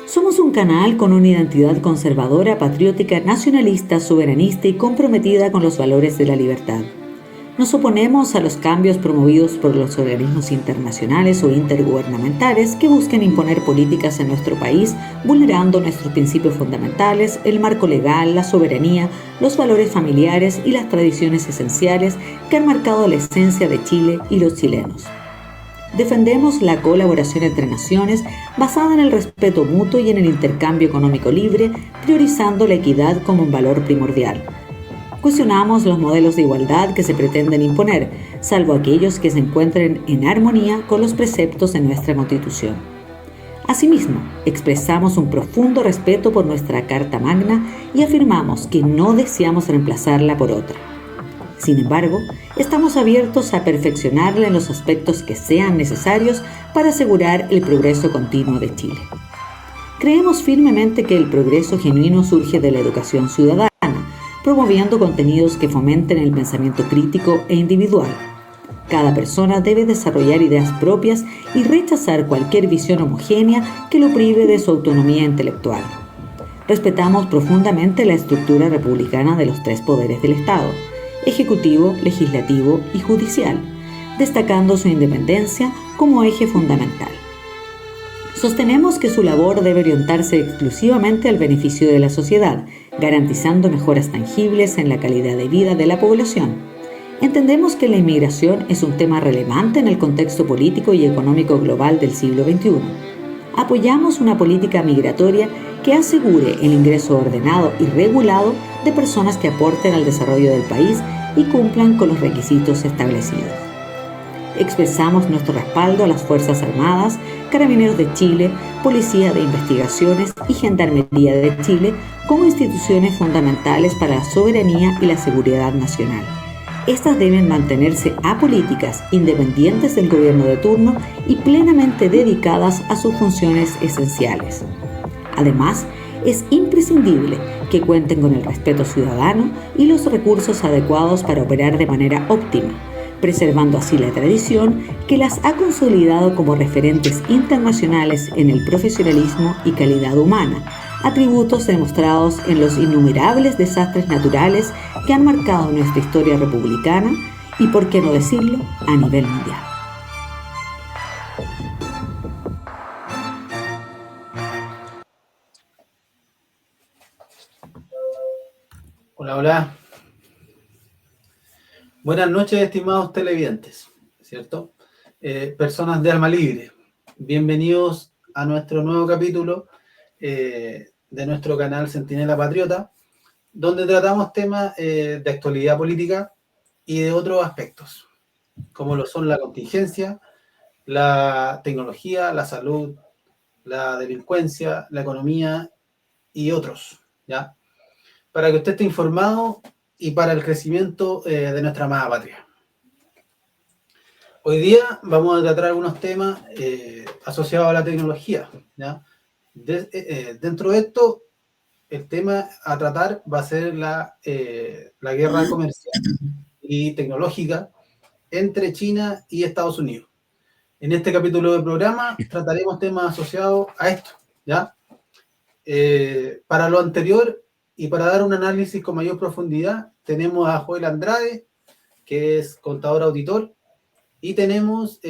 Somos un canal con una identidad conservadora, patriótica, nacionalista, soberanista y comprometida con los valores de la libertad. Nos oponemos a los cambios promovidos por los organismos internacionales o intergubernamentales que busquen imponer políticas en nuestro país, vulnerando nuestros principios fundamentales, el marco legal, la soberanía, los valores familiares y las tradiciones esenciales que han marcado la esencia de Chile y los chilenos. Defendemos la colaboración entre naciones basada en el respeto mutuo y en el intercambio económico libre, priorizando la equidad como un valor primordial. Cuestionamos los modelos de igualdad que se pretenden imponer, salvo aquellos que se encuentren en armonía con los preceptos de nuestra Constitución. Asimismo, expresamos un profundo respeto por nuestra Carta Magna y afirmamos que no deseamos reemplazarla por otra. Sin embargo, estamos abiertos a perfeccionarla en los aspectos que sean necesarios para asegurar el progreso continuo de Chile. Creemos firmemente que el progreso genuino surge de la educación ciudadana, promoviendo contenidos que fomenten el pensamiento crítico e individual. Cada persona debe desarrollar ideas propias y rechazar cualquier visión homogénea que lo prive de su autonomía intelectual. Respetamos profundamente la estructura republicana de los tres poderes del Estado: ejecutivo, legislativo y judicial, destacando su independencia como eje fundamental. Sostenemos que su labor debe orientarse exclusivamente al beneficio de la sociedad, garantizando mejoras tangibles en la calidad de vida de la población. Entendemos que la inmigración es un tema relevante en el contexto político y económico global del siglo XXI. Apoyamos una política migratoria que asegure el ingreso ordenado y regulado de personas que aporten al desarrollo del país y cumplan con los requisitos establecidos. Expresamos nuestro respaldo a las Fuerzas Armadas, Carabineros de Chile, Policía de Investigaciones y Gendarmería de Chile como instituciones fundamentales para la soberanía y la seguridad nacional. Estas deben mantenerse apolíticas, independientes del gobierno de turno y plenamente dedicadas a sus funciones esenciales. Además, es imprescindible que cuenten con el respeto ciudadano y los recursos adecuados para operar de manera óptima, preservando así la tradición que las ha consolidado como referentes internacionales en el profesionalismo y calidad humana, atributos demostrados en los innumerables desastres naturales que han marcado nuestra historia republicana y, por qué no decirlo, a nivel mundial. Hola, hola. Buenas noches, estimados televidentes, ¿cierto? Personas de alma libre. Bienvenidos a nuestro nuevo capítulo de nuestro canal Centinela Patriota, donde tratamos temas de actualidad política y de otros aspectos, como lo son la contingencia, la tecnología, la salud, la delincuencia, la economía y otros, ¿ya? Para que usted esté informado y para el crecimiento de nuestra amada patria. Hoy día vamos a tratar algunos temas asociados a la tecnología, ¿ya? Dentro de esto, el tema a tratar va a ser la guerra comercial y tecnológica entre China y Estados Unidos. En este capítulo del programa trataremos temas asociados a esto, ¿ya? Para lo anterior y para dar un análisis con mayor profundidad, tenemos a Joel Andrade, que es contador auditor, y tenemos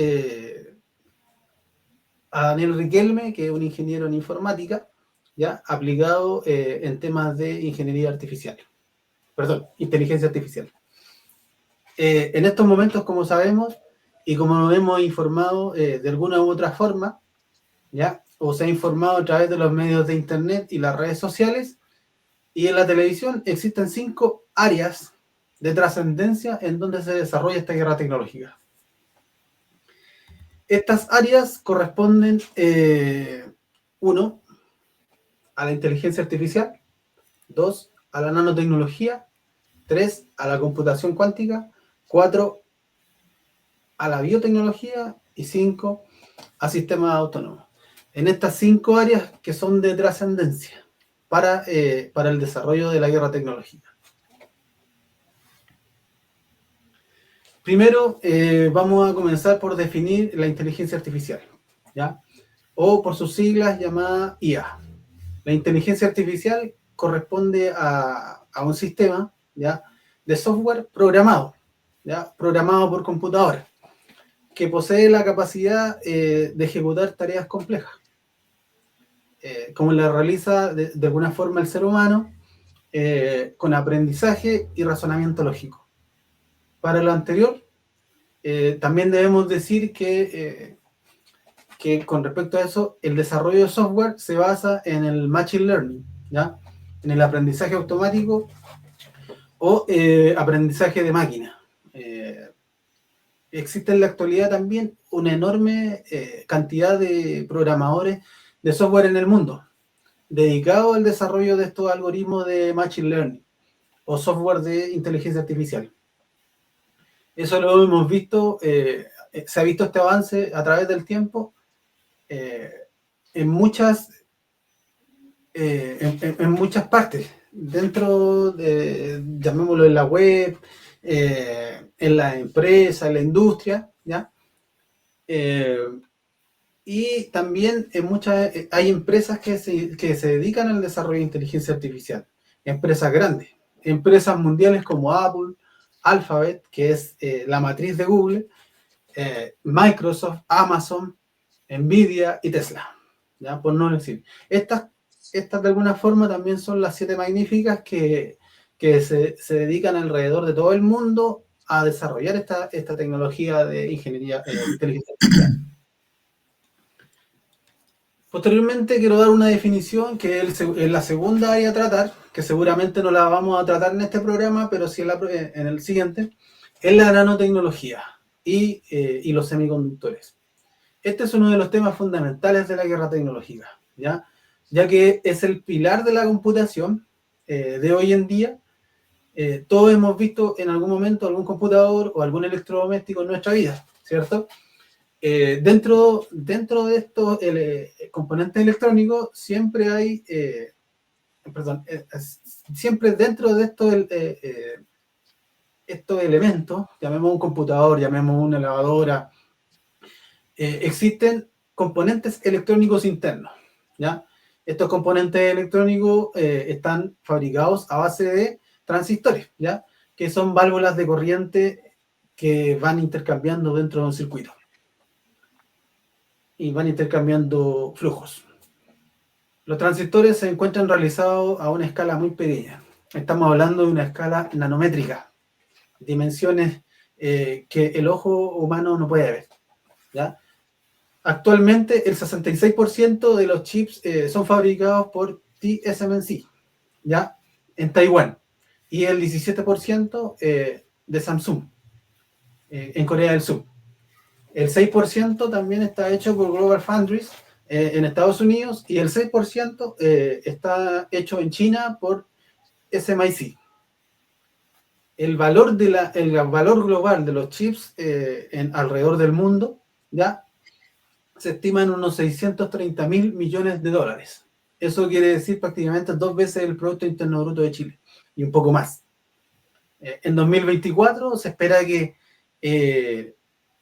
a Daniel Riquelme, que es un ingeniero en informática, ya aplicado en temas de ingeniería artificial. Perdón, inteligencia artificial. En estos momentos, como sabemos, y como nos hemos informado de alguna u otra forma, ¿ya? O se ha informado a través de los medios de internet y las redes sociales, y en la televisión existen 5 áreas de trascendencia en donde se desarrolla esta guerra tecnológica. Estas áreas corresponden, 1, a la inteligencia artificial, 2, a la nanotecnología, 3, a la computación cuántica, 4, a la biotecnología y 5, a sistemas autónomos. En estas 5 áreas que son de trascendencia para el desarrollo de la guerra tecnológica. Primero, vamos a comenzar por definir la inteligencia artificial, ¿ya? O por sus siglas llamada IA, La inteligencia artificial corresponde a un sistema, ¿ya?, de software programado, ¿ya?, programado por computadora, que posee la capacidad de ejecutar tareas complejas, como la realiza de alguna forma el ser humano, con aprendizaje y razonamiento lógico. Para lo anterior, también debemos decir que con respecto a eso, el desarrollo de software se basa en el machine learning, ¿ya?, en el aprendizaje automático o aprendizaje de máquina. Existe en la actualidad también una enorme cantidad de programadores de software en el mundo, dedicado al desarrollo de estos algoritmos de machine learning o software de inteligencia artificial. Eso lo hemos visto, se ha visto este avance a través del tiempo en muchas partes, dentro de, llamémoslo, en la web, en la empresa, en la industria, ¿ya? Y también en hay empresas que se dedican al desarrollo de inteligencia artificial, empresas grandes, empresas mundiales como Apple, Alphabet, que es la matriz de Google, Microsoft, Amazon, Nvidia y Tesla, ¿ya?, por no decir. Estas de alguna forma también son las 7 magníficas que se dedican alrededor de todo el mundo a desarrollar esta tecnología de ingeniería inteligencia artificial. Posteriormente quiero dar una definición que es la segunda área a tratar, que seguramente no la vamos a tratar en este programa, pero sí en el siguiente, es la nanotecnología y los semiconductores. Este es uno de los temas fundamentales de la guerra tecnológica, ya que es el pilar de la computación de hoy en día. Todos hemos visto en algún momento algún computador o algún electrodoméstico en nuestra vida, ¿cierto? Dentro de estos componentes electrónicos siempre hay, siempre dentro de estos elementos, llamemos un computador, llamemos una lavadora, existen componentes electrónicos internos, ¿ya? Estos componentes electrónicos están fabricados a base de transistores, ¿ya?, que son válvulas de corriente que van intercambiando dentro de un circuito y van intercambiando flujos. Los transistores se encuentran realizados a una escala muy pequeña. Estamos hablando de una escala nanométrica, dimensiones que el ojo humano no puede ver, ¿ya? Actualmente el 66% de los chips son fabricados por TSMC, ¿ya?, en Taiwán, y el 17% de Samsung, en Corea del Sur. El 6% también está hecho por GlobalFoundries en Estados Unidos, y el 6% está hecho en China por SMIC. El valor global de los chips alrededor del mundo, ¿ya?, se estima en unos 630.000 millones de dólares. Eso quiere decir prácticamente 2 veces el Producto Interno Bruto de Chile, y un poco más. En 2024 se espera que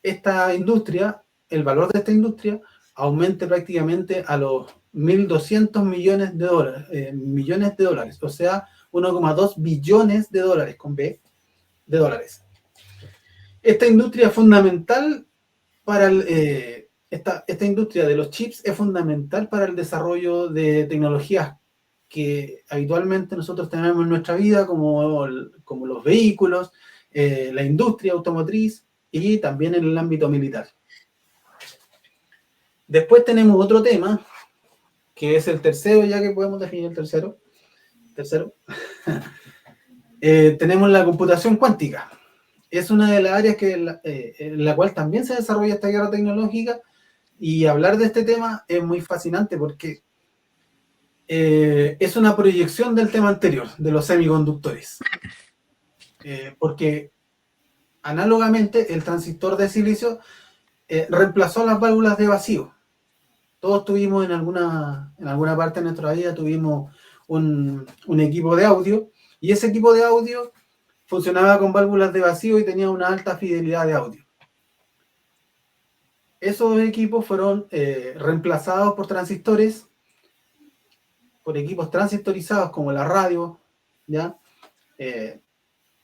esta industria, el valor de esta industria, aumente prácticamente a los 1.200 millones de dólares, o sea, 1,2 billones de dólares, con B, de dólares. Esta industria es fundamental para esta industria de los chips es fundamental para el desarrollo de tecnologías que habitualmente nosotros tenemos en nuestra vida, como los vehículos, la industria automotriz y también en el ámbito militar. Después tenemos otro tema, que es el tercero, ya que podemos definir el tercero. Tenemos la computación cuántica. Es una de las áreas en la cual también se desarrolla esta guerra tecnológica, y hablar de este tema es muy fascinante porque es una proyección del tema anterior, de los semiconductores. Porque análogamente el transistor de silicio reemplazó las válvulas de vacío. Todos tuvimos en alguna parte de nuestra vida, tuvimos un equipo de audio, y ese equipo de audio funcionaba con válvulas de vacío y tenía una alta fidelidad de audio. Esos equipos fueron reemplazados por transistores por equipos transistorizados como la radio, ¿ya?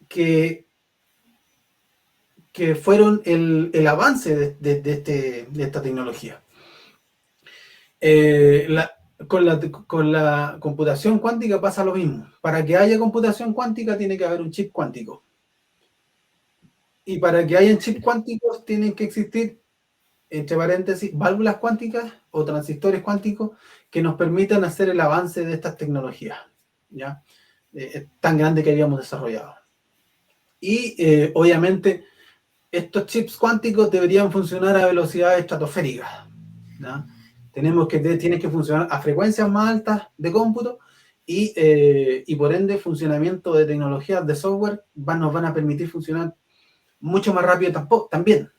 Que fueron el avance de esta tecnología. Con la computación cuántica pasa lo mismo. Para que haya computación cuántica tiene que haber un chip cuántico. Y para que haya chips cuánticos tienen que existir, entre paréntesis, válvulas cuánticas o transistores cuánticos que nos permitan hacer el avance de estas tecnologías, ¿ya? Tan grande que habíamos desarrollado. Y obviamente estos chips cuánticos deberían funcionar a velocidades estratosféricas, ¿ya? Tienen que funcionar a frecuencias más altas de cómputo y por ende funcionamiento de tecnologías de software nos van a permitir funcionar mucho más rápido también,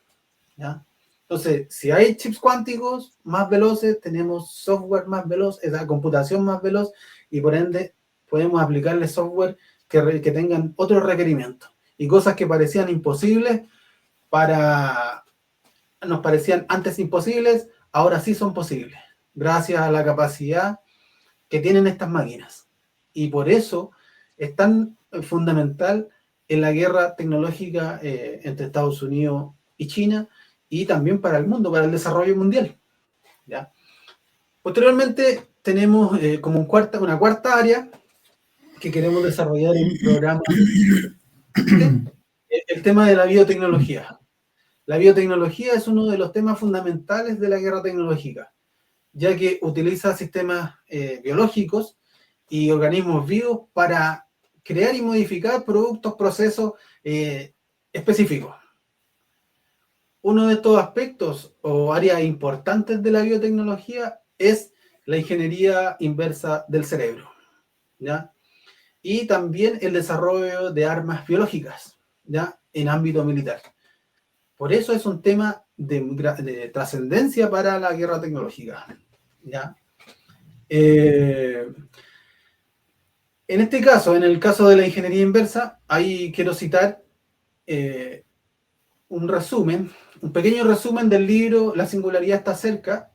¿ya? Entonces, si hay chips cuánticos más veloces, tenemos software más veloz, esa computación más veloz, y por ende podemos aplicarle software que tengan otros requerimientos. Y cosas que parecían imposibles nos parecían antes imposibles, ahora sí son posibles, gracias a la capacidad que tienen estas máquinas. Y por eso es tan fundamental en la guerra tecnológica entre Estados Unidos y China, y también para el mundo, para el desarrollo mundial, ¿ya? Posteriormente tenemos como una cuarta área que queremos desarrollar en el programa, el tema de la biotecnología. La biotecnología es uno de los temas fundamentales de la guerra tecnológica, ya que utiliza sistemas biológicos y organismos vivos para crear y modificar productos, procesos específicos. Uno de estos aspectos o áreas importantes de la biotecnología es la ingeniería inversa del cerebro, ¿ya? Y también el desarrollo de armas biológicas, ¿ya? En ámbito militar. Por eso es un tema de trascendencia para la guerra tecnológica, ¿ya? En este caso, en el caso de la ingeniería inversa, ahí quiero citar un pequeño resumen del libro La singularidad está cerca,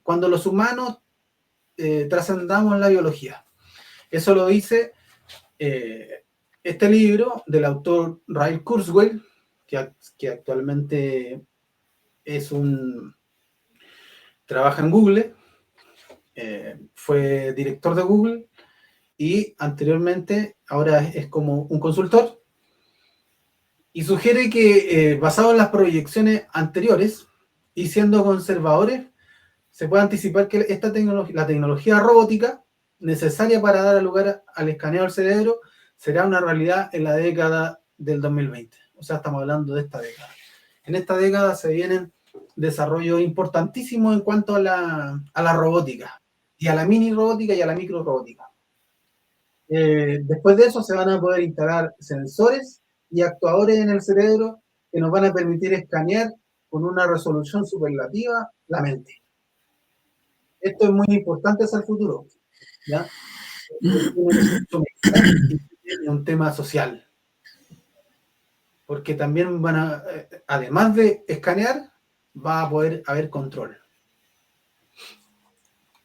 cuando los humanos trascendamos la biología. Eso lo dice este libro del autor Ray Kurzweil, que actualmente trabaja en Google, fue director de Google y anteriormente ahora es como un consultor, y sugiere que basado en las proyecciones anteriores y siendo conservadores, se puede anticipar que la tecnología robótica necesaria para dar lugar al escaneo del cerebro será una realidad en la década del 2020. O sea, estamos hablando de esta década. En esta década se vienen desarrollos importantísimos en cuanto a la robótica, y a la mini robótica y a la micro robótica. Después de eso se van a poder instalar sensores y actuadores en el cerebro que nos van a permitir escanear con una resolución superlativa la mente. Esto es muy importante hacia el futuro, ¿ya? Es un tema social, porque también además de escanear, va a poder haber control.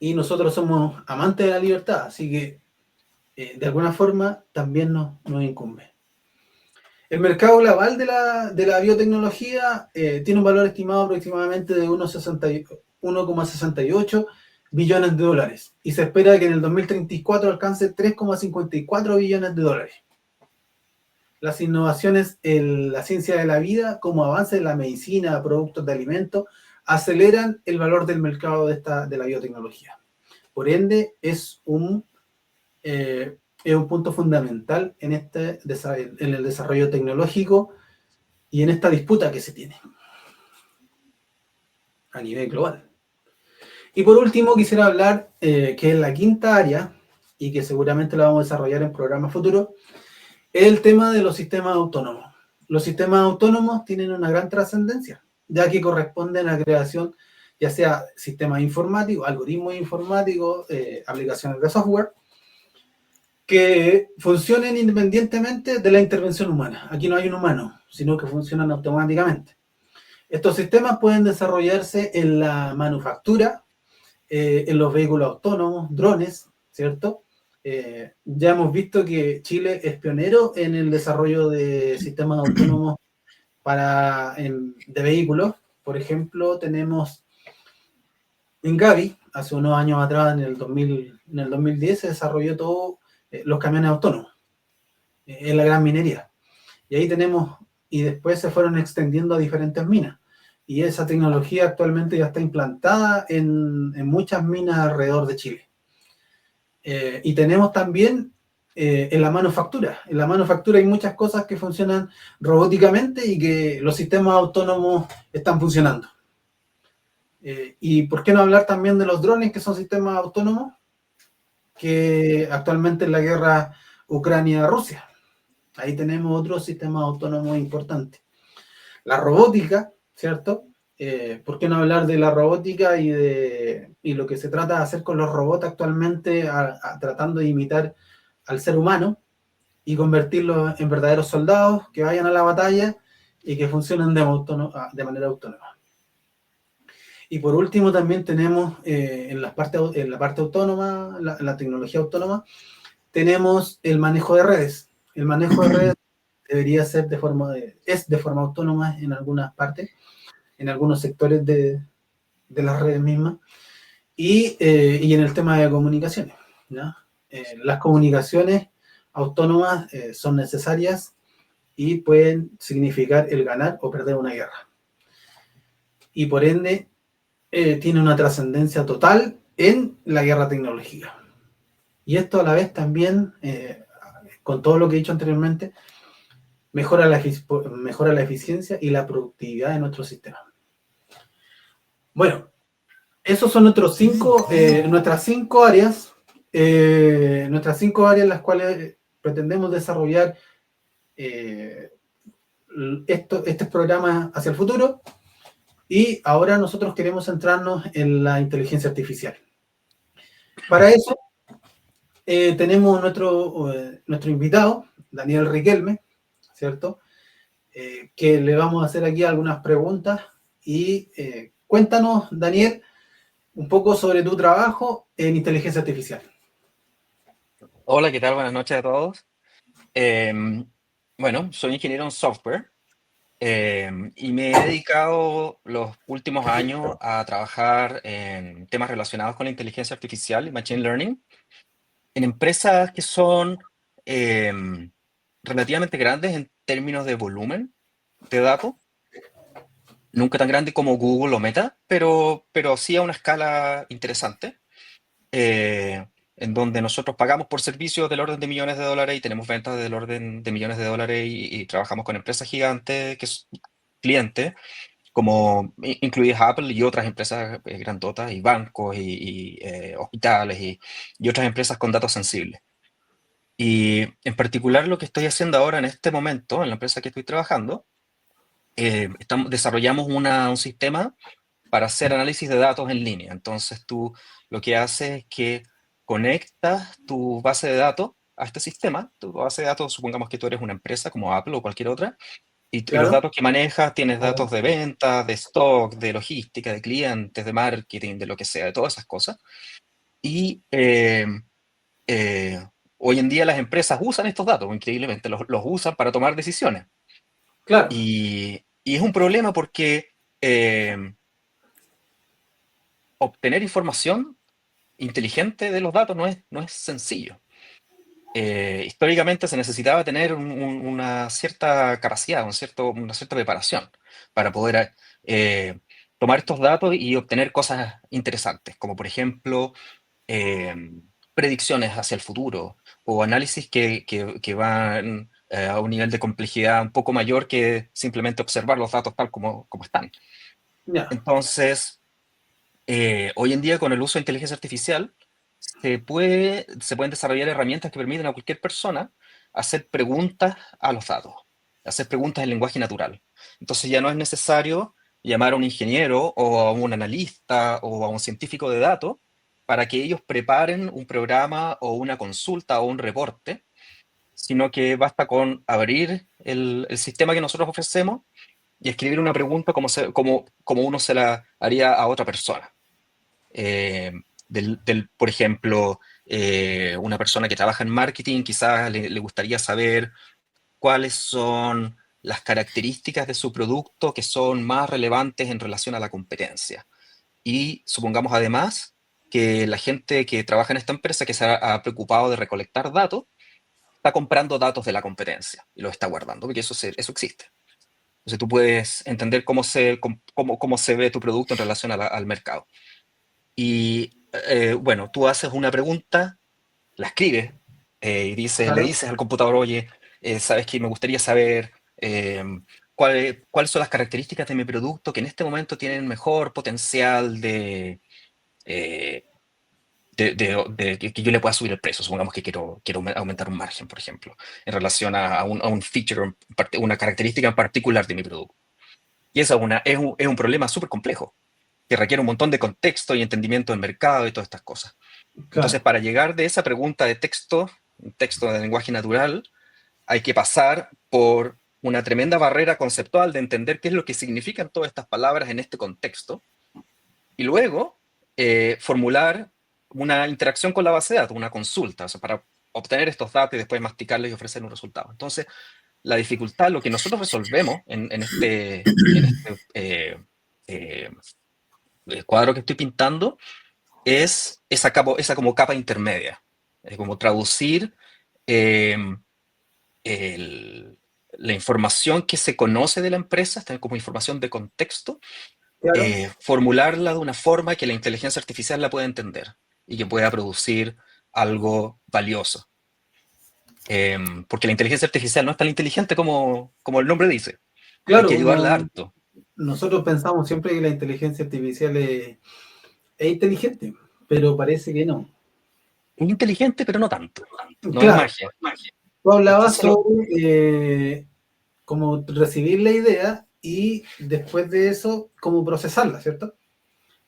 Y nosotros somos amantes de la libertad, así que de alguna forma también nos incumbe. El mercado global de la biotecnología tiene un valor estimado aproximadamente de 1,68 billones de dólares, y se espera que en el 2034 alcance 3,54 billones de dólares. Las innovaciones en la ciencia de la vida, como avance en la medicina, productos de alimentos, aceleran el valor del mercado de la biotecnología. Por ende, es un punto fundamental en el desarrollo tecnológico y en esta disputa que se tiene a nivel global. Y por último, quisiera hablar, que es la quinta área, y que seguramente la vamos a desarrollar en programas futuros, es el tema de los sistemas autónomos. Los sistemas autónomos tienen una gran trascendencia, ya que corresponden a la creación, ya sea sistemas informáticos, algoritmos informáticos, aplicaciones de software, que funcionen independientemente de la intervención humana. Aquí no hay un humano, sino que funcionan automáticamente. Estos sistemas pueden desarrollarse en la manufactura, en los vehículos autónomos, drones, ¿cierto? Ya hemos visto que Chile es pionero en el desarrollo de sistemas autónomos de vehículos. Por ejemplo, tenemos en Gavi, hace unos años atrás, en el 2010, se desarrolló todo los camiones autónomos en la gran minería. Y ahí tenemos, y después se fueron extendiendo a diferentes minas. Y esa tecnología actualmente ya está implantada en muchas minas alrededor de Chile. Y tenemos también en la manufactura. En la manufactura hay muchas cosas que funcionan robóticamente y que los sistemas autónomos están funcionando. Y por qué no hablar también de los drones, que son sistemas autónomos, que actualmente en la guerra Ucrania-Rusia. Ahí tenemos otro sistema autónomo importante. La robótica, ¿cierto? ¿Por qué no hablar de la robótica y lo que se trata de hacer con los robots actualmente, tratando de imitar al ser humano y convertirlos en verdaderos soldados que vayan a la batalla y que funcionen de manera autónoma? Y por último también tenemos en la parte autónoma, la tecnología autónoma, tenemos el manejo de redes. El manejo de redes debería ser es de forma autónoma en algunas partes, en algunos sectores de las redes mismas, y en el tema de comunicaciones, ¿ya? Las comunicaciones autónomas son necesarias y pueden significar el ganar o perder una guerra. Y por ende, tiene una trascendencia total en la guerra tecnológica. Y esto a la vez también, con todo lo que he dicho anteriormente, mejora la eficiencia y la productividad de nuestro sistema. Bueno, esos son nuestras cinco áreas en las cuales pretendemos desarrollar estos programas hacia el futuro. Y ahora nosotros queremos centrarnos en la inteligencia artificial. Para eso tenemos nuestro invitado, Daniel Riquelme, ¿cierto? Que le vamos a hacer aquí algunas preguntas. Y cuéntanos, Daniel, un poco sobre tu trabajo en inteligencia artificial. Hola, ¿qué tal? Buenas noches a todos. Bueno, soy ingeniero en software y me he dedicado los últimos años a trabajar en temas relacionados con la inteligencia artificial y machine learning en empresas que son em, relativamente grandes en términos de volumen de datos. Nunca tan grande como Google o Meta, pero sí a una escala interesante. eh, en donde nosotros pagamos por servicios del orden de millones de dólares y tenemos ventas del orden de millones de dólares y trabajamos con empresas gigantes que son clientes, como incluidas Apple y otras empresas grandotas y bancos y hospitales y otras empresas con datos sensibles. Y en particular lo que estoy haciendo ahora en este momento, en la empresa que estoy trabajando, desarrollamos un sistema para hacer análisis de datos en línea. Entonces tú lo que haces es que conectas tu base de datos a este sistema. Tu base de datos, supongamos que tú eres una empresa como Apple o cualquier otra, y los Claro, datos que manejas, tienes datos de venta, de stock, de logística, de clientes, de marketing, de lo que sea, de todas esas cosas. Y eh, hoy en día las empresas usan estos datos, increíblemente, los usan para tomar decisiones. claro, Y es un problema porque obtener información inteligente de los datos no es sencillo. Históricamente se necesitaba tener una cierta capacidad, una cierta preparación para poder eh, tomar estos datos y obtener cosas interesantes, como por ejemplo eh, predicciones hacia el futuro o análisis que van a un nivel de complejidad un poco mayor que simplemente observar los datos tal como están. ya, Entonces, hoy en día con el uso de inteligencia artificial se pueden desarrollar herramientas que permiten a cualquier persona hacer preguntas a los datos, hacer preguntas en lenguaje natural. Entonces ya no es necesario llamar a un ingeniero o a un analista o a un científico de datos para que ellos preparen un programa o una consulta o un reporte, sino que basta con abrir el sistema que nosotros ofrecemos y escribir una pregunta como uno se la haría a otra persona. por ejemplo, una persona que trabaja en marketing quizás le gustaría saber cuáles son las características de su producto que son más relevantes en relación a la competencia. Y supongamos además que la gente que trabaja en esta empresa, que se ha preocupado de recolectar datos, está comprando datos de la competencia y los está guardando, porque eso existe. Entonces tú puedes entender cómo se ve tu producto en relación al mercado. Y bueno, tú haces una pregunta, la escribes y le Claro. dices al computador, oye, sabes que me gustaría saber cuáles son las características de mi producto que en este momento tienen mejor potencial eh, que yo le pueda subir el precio. Supongamos que quiero aumentar un margen, por ejemplo, en relación a un feature, una característica en particular de mi producto. Y esa es un problema súper complejo, que requiere un montón de contexto y entendimiento del mercado y todas estas cosas. Entonces, Claro. para llegar de esa pregunta de texto, un texto de lenguaje natural, hay que pasar por una tremenda barrera conceptual de entender qué es lo que significan todas estas palabras en este contexto, y luego formular una interacción con la base de datos, una consulta, o sea, para obtener estos datos y después masticarlos y ofrecer un resultado. Entonces, la dificultad, lo que nosotros resolvemos en este eh, cuadro que estoy pintando, es esa como capa intermedia. Es como traducir eh, el- la información que se conoce de la empresa, esta como información de contexto, Claro. formularla de una forma que la inteligencia artificial la pueda entender y que pueda producir algo valioso. Porque la inteligencia artificial no es tan inteligente como el nombre dice. Hay que Claro, ayudarla no, harto. nosotros pensamos siempre que la inteligencia artificial es inteligente, pero parece que no. Es inteligente, pero no tanto. No es Claro, magia. tú hablabas Entonces, sobre cómo recibir la idea y después de eso, cómo procesarla, ¿cierto?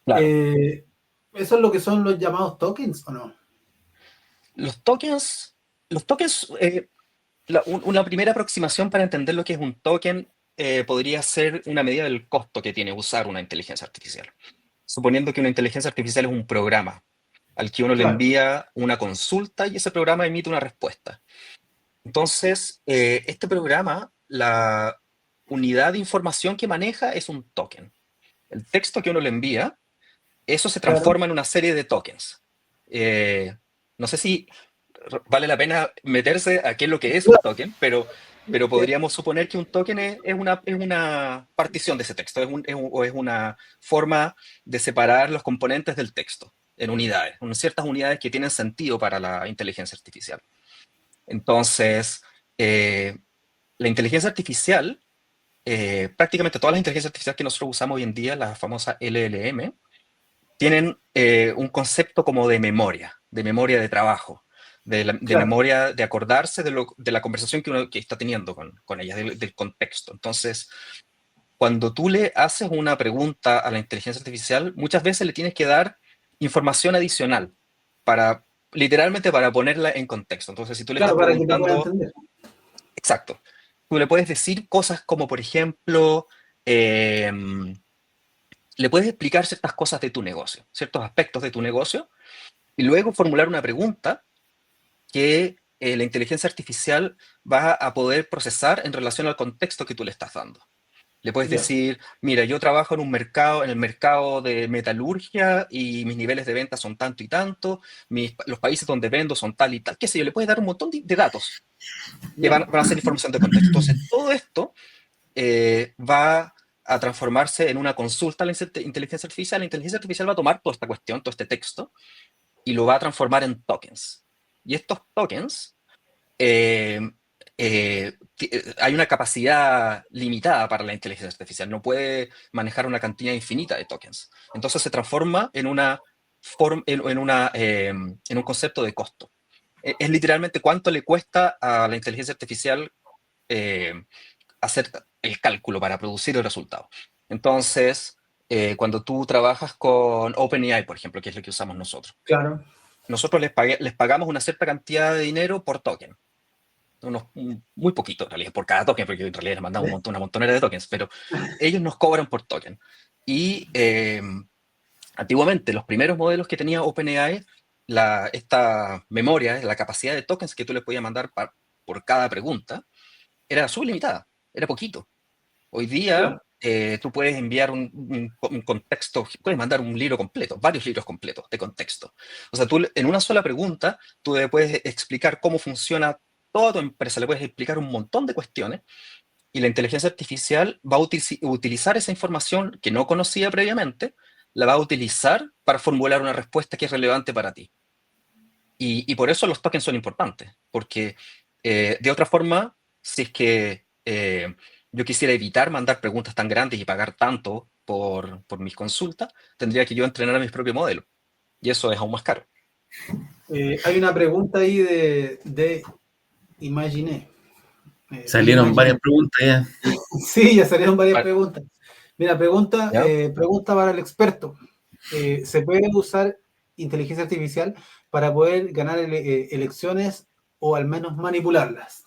claro, Eh, ¿Eso es lo que son los llamados tokens o no? los tokens, una primera aproximación para entender lo que es un token podría ser una medida del costo que tiene usar una inteligencia artificial. Suponiendo que una inteligencia artificial es un programa al que uno le Claro, envía una consulta y ese programa emite una respuesta. Entonces, este programa, la unidad de información que maneja es un token. El texto que uno le envía, eso se claro, transforma en una serie de tokens. Eh, no sé si vale la pena meterse a qué es lo que es un claro. token, pero podríamos suponer que un token es una partición de ese texto, o es una forma de separar los componentes del texto en unidades, en ciertas unidades que tienen sentido para la inteligencia artificial. Entonces, eh, la inteligencia artificial, prácticamente todas las inteligencias artificiales que nosotros usamos hoy en día, la famosa LLM, tienen un concepto como de memoria de trabajo, de Claro, memoria de acordarse de la conversación que uno que está teniendo con ella, del contexto. Entonces, cuando tú le haces una pregunta a la inteligencia artificial, muchas veces le tienes que dar información adicional para, literalmente para ponerla en contexto. Entonces, si tú le estás claro, para que te pueda preguntando, entender. exacto, tú le puedes decir cosas como, por ejemplo, em, le puedes explicar ciertas cosas de tu negocio, ciertos aspectos de tu negocio, y luego formular una pregunta que la inteligencia artificial va a poder procesar en relación al contexto que tú le estás dando. Le puedes Ya, decir, mira, yo trabajo en el mercado de metalurgia y mis niveles de venta son tanto y tanto, los países donde vendo son tal y tal, qué sé yo, le puedes dar un montón de datos que ya, van a ser información de contexto. Entonces, todo esto va a transformarse en una consulta a la inteligencia artificial. La inteligencia artificial va a tomar toda esta cuestión, todo este texto, y lo va a transformar en tokens. Y estos tokens, eh, hay una capacidad limitada para la inteligencia artificial, no puede manejar una cantidad infinita de tokens. Entonces se transforma en un concepto de costo. Es literalmente cuánto le cuesta a la inteligencia artificial eh, hacer el cálculo para producir el resultado. Entonces, cuando tú trabajas con OpenAI, por ejemplo, que es lo que usamos claro. nosotros les pagamos una cierta cantidad de dinero por token. Muy poquito, en realidad, por cada token, porque en realidad les mandamos una montonera de tokens, pero ellos nos cobran por token. Y Antiguamente, los primeros modelos que tenía OpenAI, esta memoria, la capacidad de tokens que tú le podías mandar por cada pregunta, era sublimitada, era poquito. Hoy día, Claro. tú puedes enviar un contexto, puedes mandar un libro completo, varios libros completos de contexto. O sea, tú en una sola pregunta, tú le puedes explicar cómo funciona toda tu empresa, le puedes explicar un montón de cuestiones y la inteligencia artificial va a utilizar esa información que no conocía previamente, la va a utilizar para formular una respuesta que es relevante para ti. Y por eso los tokens son importantes, porque de otra forma, si es que yo quisiera evitar mandar preguntas tan grandes y pagar tanto por mis consultas, tendría que yo entrenar a mis propios modelos. Y eso es aún más caro. Hay una pregunta ahí de Imaginé. Salieron varias preguntas ya. Sí, ya salieron varias Vale. preguntas. Mira, pregunta, ¿Ya? pregunta para el experto. ¿Se puede usar inteligencia artificial para poder ganar elecciones o al menos manipularlas?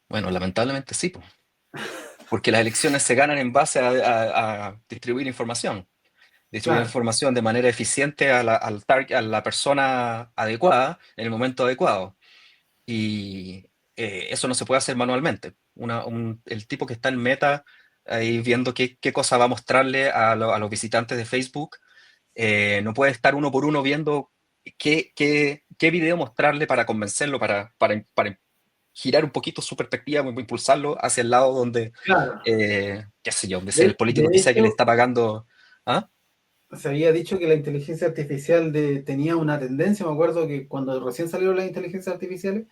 Bueno, lamentablemente sí, po, porque las elecciones se ganan en base a distribuir Claro, información de manera eficiente a la persona adecuada en el momento adecuado. Y eso no se puede hacer manualmente. El tipo que está en Meta, ahí viendo qué cosa va a mostrarle a los visitantes de Facebook, no puede estar uno por uno viendo qué video mostrarle para convencerlo, para girar un poquito su perspectiva, impulsarlo hacia el lado donde, claro. qué sé yo, donde sea el De político que sea que le hecho, está pagando. ¿Ah? se había dicho que la inteligencia artificial tenía una tendencia, me acuerdo que cuando recién salieron las inteligencias artificiales,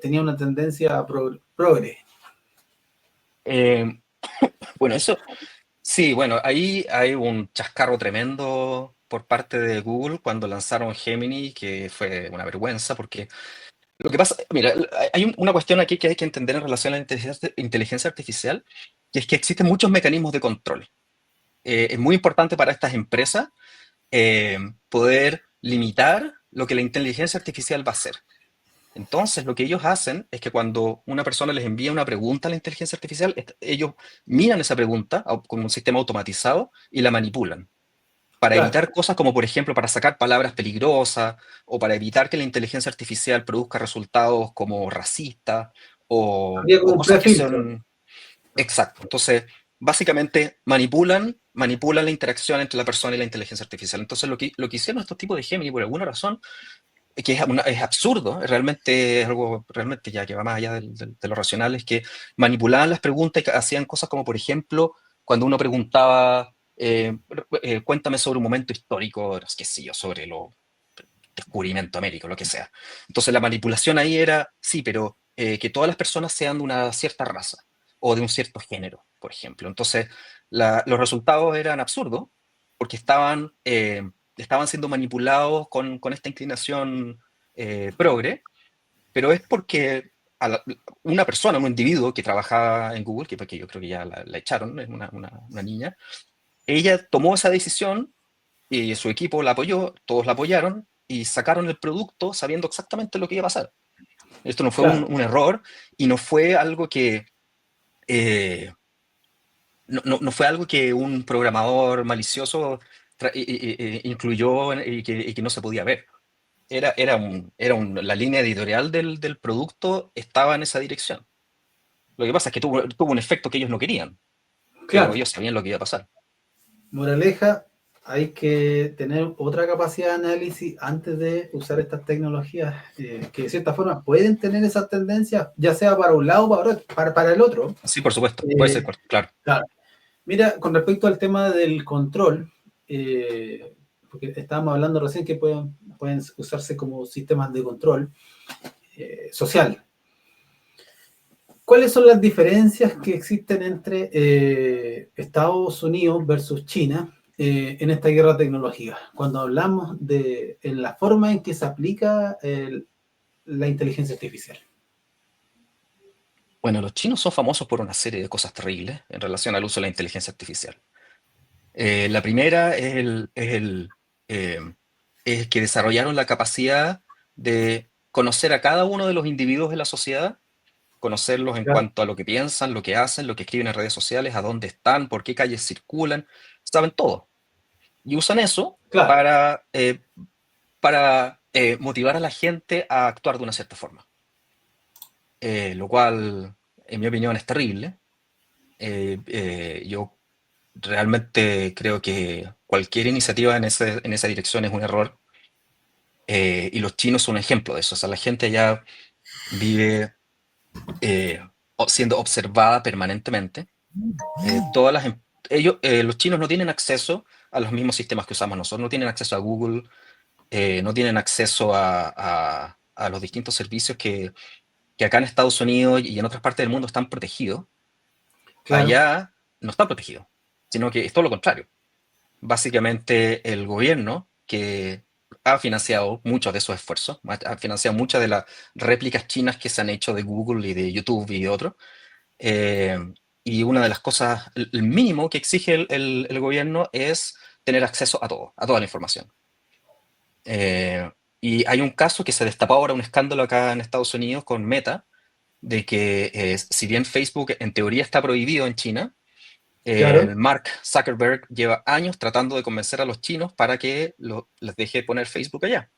tenía una tendencia progre. Eh, bueno, eso, sí, bueno, ahí hay un chascarro tremendo por parte de Google cuando lanzaron Gemini, que fue una vergüenza, porque lo que pasa, mira, hay una cuestión aquí que hay que entender en relación a la inteligencia artificial, que es que existen muchos mecanismos de control. Es muy importante para estas empresas poder limitar lo que la inteligencia artificial va a hacer. Entonces, lo que ellos hacen es que cuando una persona les envía una pregunta a la inteligencia artificial, ellos miran esa pregunta con un sistema automatizado y la manipulan para Claro, evitar cosas como, por ejemplo, para sacar palabras peligrosas o para evitar que la inteligencia artificial produzca resultados como racistas había como o un cosas que prefiltro. son. Exacto. Entonces, básicamente manipulan la interacción entre la persona y la inteligencia artificial. Entonces, lo que hicieron estos tipos de Gemini, por alguna razón, que es absurdo, realmente es algo realmente ya que va más allá de lo racional, es que manipulaban las preguntas y hacían cosas como, por ejemplo, cuando uno preguntaba, cuéntame sobre un momento histórico, qué sé yo, sobre el descubrimiento américo, lo que sea. Entonces la manipulación ahí era, sí, pero que todas las personas sean de una cierta raza o de un cierto género, por ejemplo. Entonces los resultados eran absurdos porque estaban siendo manipulados con esta inclinación progre, pero es porque una persona, un individuo que trabajaba en Google, que porque yo creo que ya la echaron, es una niña, ella tomó esa decisión y su equipo la apoyó, todos la apoyaron y sacaron el producto sabiendo exactamente lo que iba a pasar. Esto no fue Claro, un error y no fue algo que eh, no fue algo que un programador malicioso incluyó y que no se podía ver. La línea editorial del producto estaba en esa dirección. Lo que pasa es que tuvo un efecto que ellos no querían, pero claro. ellos sabían lo que iba a pasar. Moraleja, hay que tener otra capacidad de análisis antes de usar estas tecnologías que de cierta forma pueden tener esas tendencias, ya sea para un lado o para el otro. Sí, por supuesto, puede ser, Eh, claro. claro. Mira, con respecto al tema del control, porque estábamos hablando recién que pueden usarse como sistemas de control social. ¿Cuáles son las diferencias que existen entre Estados Unidos versus China en esta guerra tecnológica? Cuando hablamos en la forma en que se aplica la inteligencia artificial. Bueno, los chinos son famosos por una serie de cosas terribles en relación al uso de la inteligencia artificial. La primera eh, es que desarrollaron la capacidad de conocer a cada uno de los individuos de la sociedad, conocerlos en Claro. cuanto a lo que piensan, lo que hacen, lo que escriben en redes sociales, a dónde están, por qué calles circulan, saben todo. Y usan eso Claro. para motivar a la gente a actuar de una cierta forma. Lo cual, en mi opinión, es terrible. Yo realmente creo que cualquier iniciativa en esa dirección es un error. Y los chinos son un ejemplo de eso. O sea, la gente ya vive siendo observada permanentemente. Los chinos no tienen acceso a los mismos sistemas que usamos nosotros, no tienen acceso a Google, no tienen acceso a los distintos servicios que acá en Estados Unidos y en otras partes del mundo están protegidos. Claro. Allá no están protegidos, sino que es todo lo contrario. Básicamente el gobierno, que ha financiado muchos de esos esfuerzos, ha financiado muchas de las réplicas chinas que se han hecho de Google y de YouTube y de otros. Y una de las cosas, el mínimo que exige el gobierno es tener acceso a todo, a toda la información. Y hay un caso que se destapó ahora, un escándalo acá en Estados Unidos con Meta, de que si bien Facebook en teoría está prohibido en China, Claro. Mark Zuckerberg lleva años tratando de convencer a los chinos para que les deje poner Facebook allá.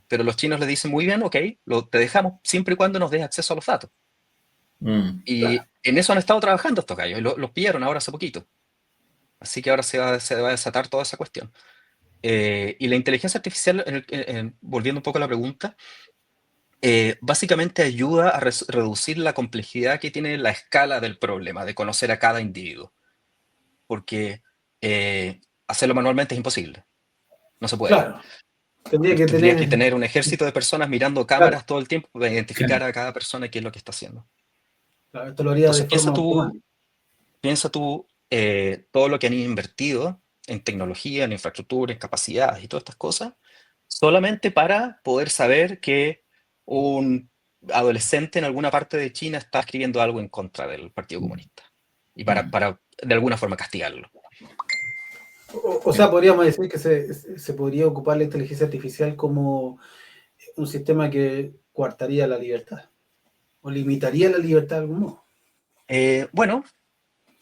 Pero los chinos le dicen muy bien, ok, te dejamos siempre y cuando nos des acceso a los datos. Y en eso han estado trabajando estos gallos, y los pillaron ahora hace poquito. Así que ahora se va a desatar toda esa cuestión. Y la inteligencia artificial, volviendo un poco a la pregunta, básicamente ayuda a reducir la complejidad que tiene la escala del problema, de conocer a cada individuo. Porque hacerlo manualmente es imposible. No se puede. Claro. Tendría que Tendrías que tener. tener un ejército de personas mirando cámaras todo el tiempo para identificar a cada persona qué es lo que está haciendo. Claro, esto lo haría de Entonces, forma automática. piensa tú todo lo que han invertido en tecnología, en infraestructura, en capacidades y todas estas cosas, solamente para poder saber que un adolescente en alguna parte de China está escribiendo algo en contra del Partido Comunista. Y para de alguna forma castigarlo. O sea, podríamos decir que se podría ocupar la inteligencia artificial como un sistema que coartaría la libertad o limitaría la libertad de algún modo. Bueno,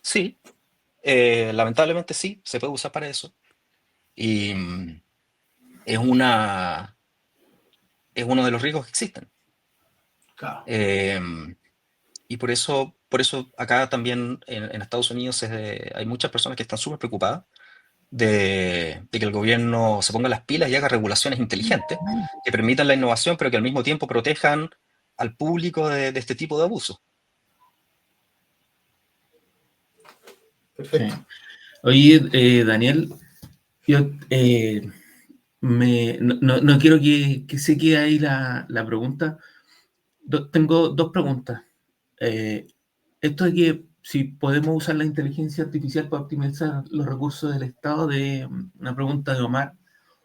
sí. Lamentablemente sí, se puede usar para eso. Y es uno de los riesgos que existen. Claro. Y por eso acá también en Estados Unidos hay muchas personas que están súper preocupadas de que el gobierno se ponga las pilas y haga regulaciones inteligentes que permitan la innovación, pero que al mismo tiempo protejan al público de este tipo de abusos. Perfecto. Sí. Oye, Daniel, yo no quiero que se quede ahí la pregunta. Tengo dos preguntas. Esto de que si podemos usar la inteligencia artificial para optimizar los recursos del Estado, de una pregunta de Omar.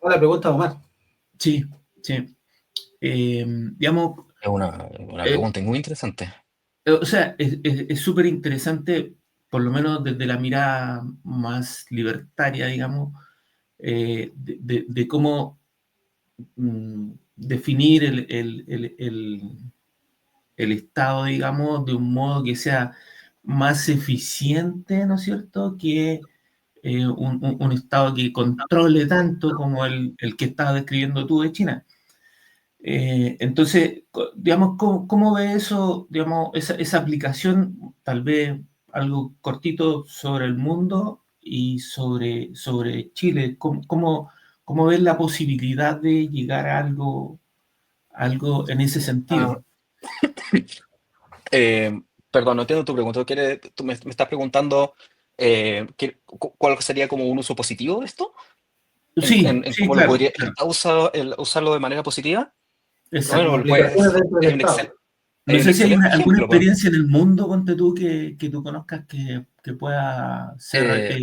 Ahora pregunta, Omar. Sí, sí. Digamos, Es una pregunta muy interesante. o sea, es súper interesante, por lo menos desde la mirada más libertaria, digamos, de cómo definir el Estado, digamos, de un modo que sea más eficiente, ¿no es cierto?, que un Estado que controle tanto como el que estabas describiendo tú de China. Entonces, digamos, ¿cómo ve eso, digamos, esa aplicación, tal vez algo cortito sobre el mundo y sobre Chile? ¿Cómo ves la posibilidad de llegar a algo en ese sentido? Perdón, no entiendo tu pregunta. Tú me estás preguntando cuál sería como un uso positivo de esto? Sí, En sí, cómo lo claro, podría claro, usarlo de manera positiva. exacto. Bueno, Aplicaciones pues dentro del Estado. No hay un sé si hay excelente alguna ejemplo, pues. experiencia en el mundo, ponte tú, que tú conozcas que pueda ser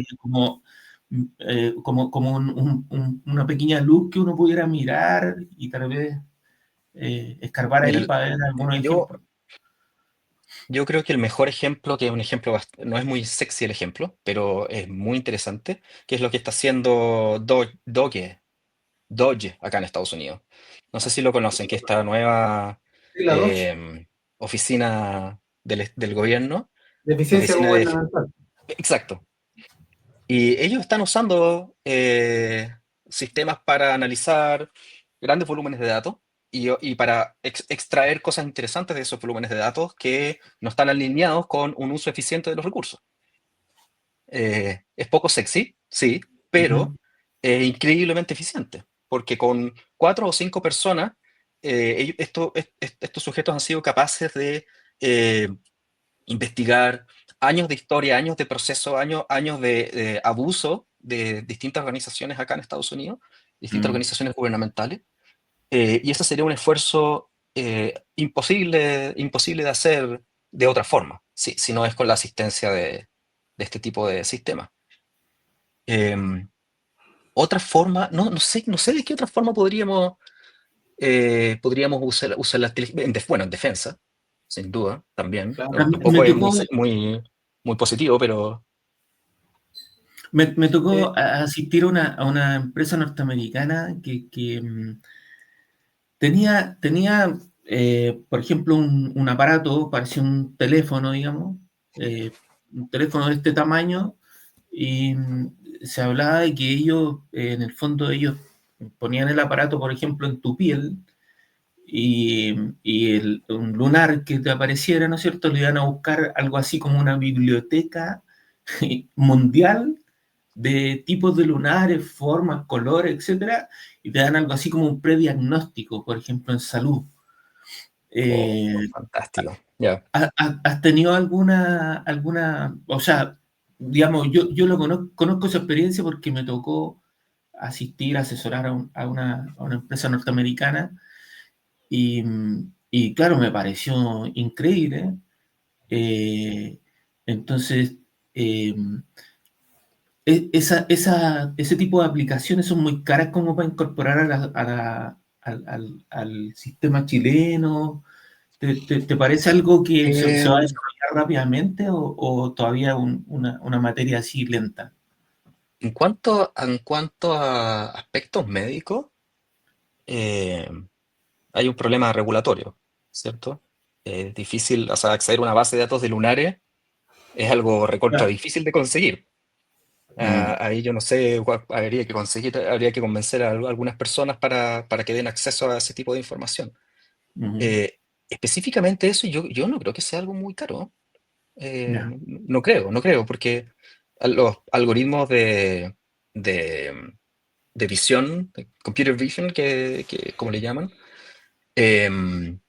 Eh, como una pequeña luz que uno pudiera mirar y tal vez escarbar Mira, ahí para ver algunos yo, ejemplos. yo creo que el mejor ejemplo, que es un ejemplo, no es muy sexy el ejemplo, pero es muy interesante, que es lo que está haciendo Doge acá en Estados Unidos. No sé si lo conocen, que esta nueva Sí, la dos. oficina del gobierno, De la eficiencia oficina de... gubernamental. Exacto. Y ellos están usando sistemas para analizar grandes volúmenes de datos y para extraer cosas interesantes de esos volúmenes de datos que no están alineados con un uso eficiente de los recursos. Es poco sexy, sí, pero es increíblemente eficiente, porque con 4 o 5 personas, estos sujetos han sido capaces de investigar años de historia, años de proceso, años de abuso de distintas organizaciones acá en Estados Unidos, distintas organizaciones gubernamentales, y ese sería un esfuerzo imposible de hacer de otra forma, si no es con la asistencia de este tipo de sistemas. Otra forma, no sé de qué otra forma podríamos usar la inteligencia, bueno, en defensa, sin duda, también. Claro. Tampoco es muy positivo, pero Me Eh, tocó asistir a una empresa norteamericana que tenía, por ejemplo, un aparato, parecía un teléfono, digamos, un teléfono de este tamaño, y se hablaba de que ellos, en el fondo, ellos ponían el aparato, por ejemplo, en tu piel, y un lunar que te apareciera, ¿no es cierto?, le iban a buscar algo así como una biblioteca mundial de tipos de lunares, formas, colores, etcétera, y te dan algo así como un prediagnóstico, por ejemplo, en salud. fantástico. Ya. ¿Has tenido alguna, o sea, digamos, yo lo conozco esa experiencia porque me tocó asistir, asesorar a una empresa norteamericana y claro, me pareció increíble. Entonces, eh, ese tipo de aplicaciones son muy caras como para incorporar al sistema chileno. ¿Te parece algo que se va a Eh, desarrollar rápidamente o todavía una materia así lenta? en cuanto a aspectos médicos, eh, hay un problema regulatorio, ¿cierto? Es difícil, o sea, acceder a una base de datos de lunares es algo recontra Claro. difícil de conseguir. Ahí yo no sé, habría que convencer a algunas personas para que den acceso a ese tipo de información. Ujú. Eh, Específicamente eso, yo no creo que sea algo muy caro. Ya. No creo, porque los algoritmos de, de visión, de computer vision, como le llaman, em,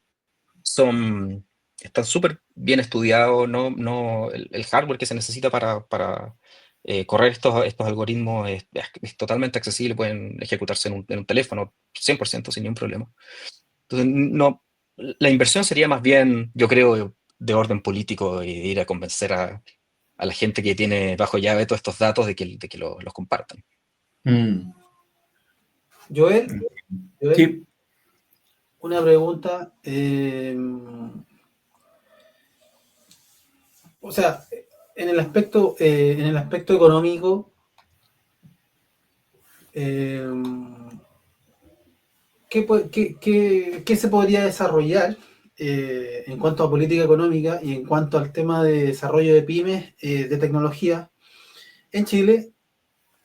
son, están súper bien estudiados, el hardware que se necesita para correr estos algoritmos es totalmente accesible, pueden ejecutarse en un teléfono 100% sin ningún problema. Entonces, no, la inversión sería más bien, yo creo, de orden político y de ir a convencer a la gente que tiene bajo llave todos estos datos de que los compartan. Mm. Joel, Sí. una pregunta. O sea, en el aspecto económico, eh, ¿qué se podría desarrollar en cuanto a política económica y en cuanto al tema de desarrollo de pymes, de tecnología en Chile,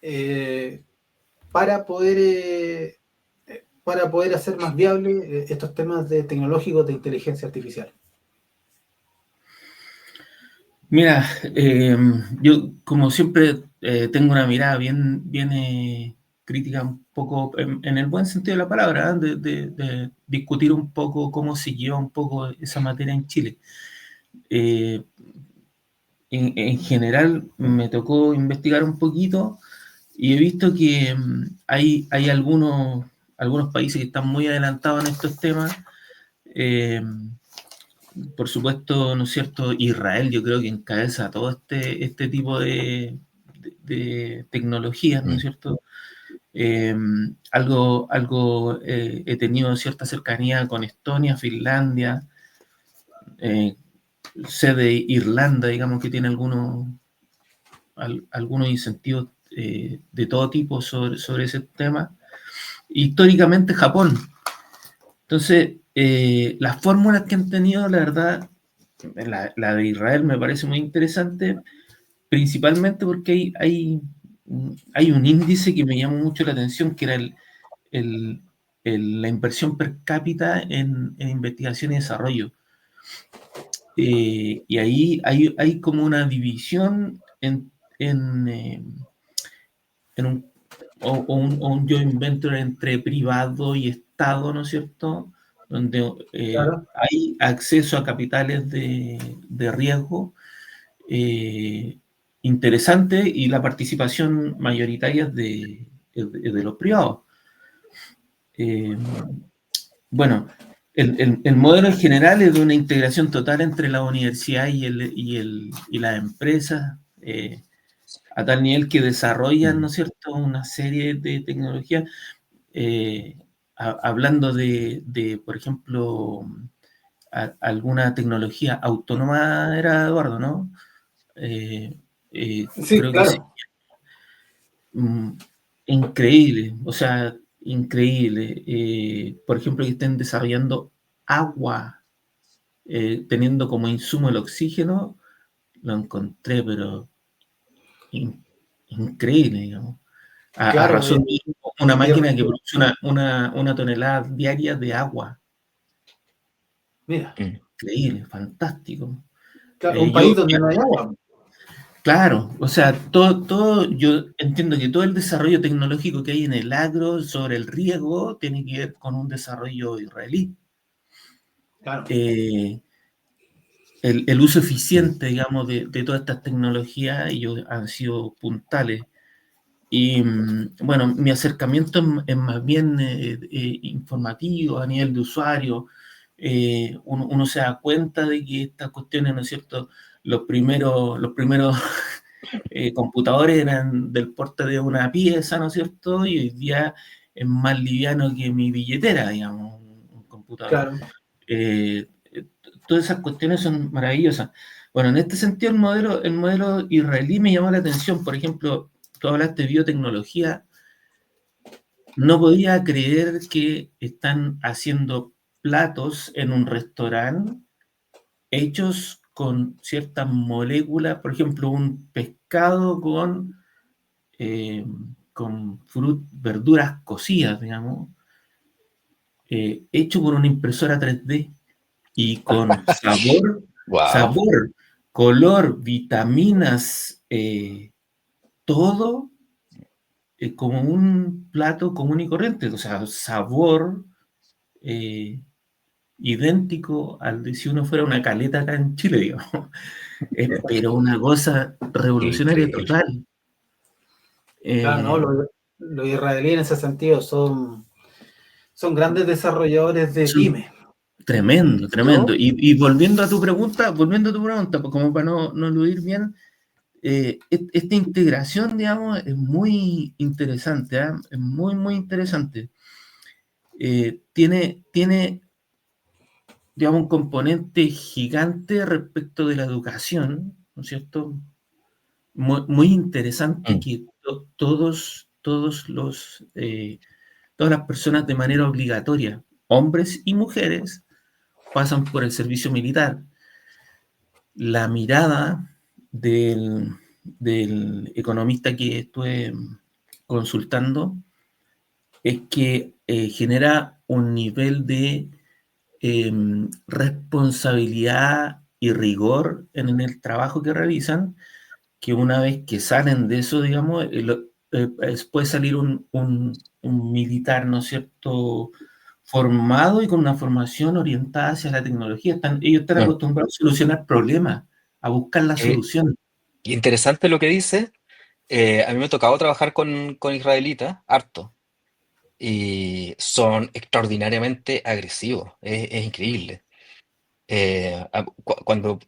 eh, para poder hacer más viable estos temas tecnológicos de inteligencia artificial? Mira, yo como siempre tengo una mirada bien crítica, un poco en el buen sentido de la palabra, ¿eh? De discutir un poco cómo se lleva un poco esa materia en Chile. Eh, en general me tocó investigar un poquito y he visto que hay algunos países que están muy adelantados en estos temas. Eh, por supuesto, ¿no es cierto? Israel yo creo que encabeza todo este tipo de tecnologías, ¿no es Mm. cierto? He tenido cierta cercanía con Estonia, Finlandia, eh, sé de Irlanda, digamos que tiene algunos incentivos de todo tipo sobre ese tema. Históricamente Japón. Entonces, las fórmulas que han tenido, la verdad, la de Israel me parece muy interesante, principalmente porque hay hay un índice que me llamó mucho la atención, que era la inversión per cápita en investigación y desarrollo. Y ahí hay como una división en un joint venture entre privado y Estado, ¿no es cierto? Donde Claro. hay acceso a capitales de riesgo interesante, y la participación mayoritaria es de los privados. Bueno, el modelo en general es de una integración total entre la universidad y las empresas, a tal nivel que desarrollan, ¿no es cierto?, una serie de tecnologías. Hablando por ejemplo, alguna tecnología autónoma, era Eduardo, ¿no? Sí, Creo que sí. claro. Increíble, o sea, increíble. Por ejemplo, que estén desarrollando agua, teniendo como insumo el oxígeno, lo encontré, pero increíble, digamos. A Claro, razón de una y- máquina que produce una tonelada diaria de agua. mira, Increíble, fantástico. claro, un país donde no hay agua. Claro, o sea, yo entiendo que todo el desarrollo tecnológico que hay en el agro sobre el riego tiene que ver con un desarrollo israelí. Claro. El uso eficiente, digamos, de todas estas tecnologías, ellos han sido puntales. Y bueno, mi acercamiento es más bien informativo a nivel de usuario. Uno se da cuenta de que estas cuestiones, ¿no es cierto? Los primeros computadores eran del porte de una pieza, ¿no es cierto? Y hoy día es más liviano que mi billetera, digamos, un computador. Claro. Todas esas cuestiones son maravillosas. Bueno, en este sentido, el modelo israelí me llamó la atención. Por ejemplo, tú hablaste de biotecnología. No podía creer que están haciendo platos en un restaurante hechos con ciertas moléculas, por ejemplo, un pescado eh, con verduras cocidas, digamos, hecho por una impresora 3D y con Wow. sabor, color, vitaminas, todo como un plato común y corriente, o sea, sabor eh, idéntico al de si uno fuera una caleta acá en Chile, digamos. Pero una cosa revolucionaria Increíble. total. Claro, no, Eh, los israelíes en ese sentido son grandes desarrolladores de son pyme. tremendo, tremendo. Yo, Y volviendo a tu pregunta, pues como para no eludir bien, esta integración, digamos, es muy interesante, ¿ah? Es muy, muy interesante. Tiene, digamos, un componente gigante respecto de la educación, ¿no es cierto? Muy, muy interesante Mm. que todas las personas de manera obligatoria, hombres y mujeres, pasan por el servicio militar. La mirada del economista que estuve consultando es que genera un nivel de responsabilidad y rigor en el trabajo que realizan, que una vez que salen de eso, digamos, puede salir un militar, ¿no es cierto?, formado y con una formación orientada hacia la tecnología. Ellos están Mm. acostumbrados a solucionar problemas, a buscar la Qué solución. interesante lo que dice. A mí me ha tocado trabajar con israelitas, harto, y son extraordinariamente agresivos. Es increíble. Cuando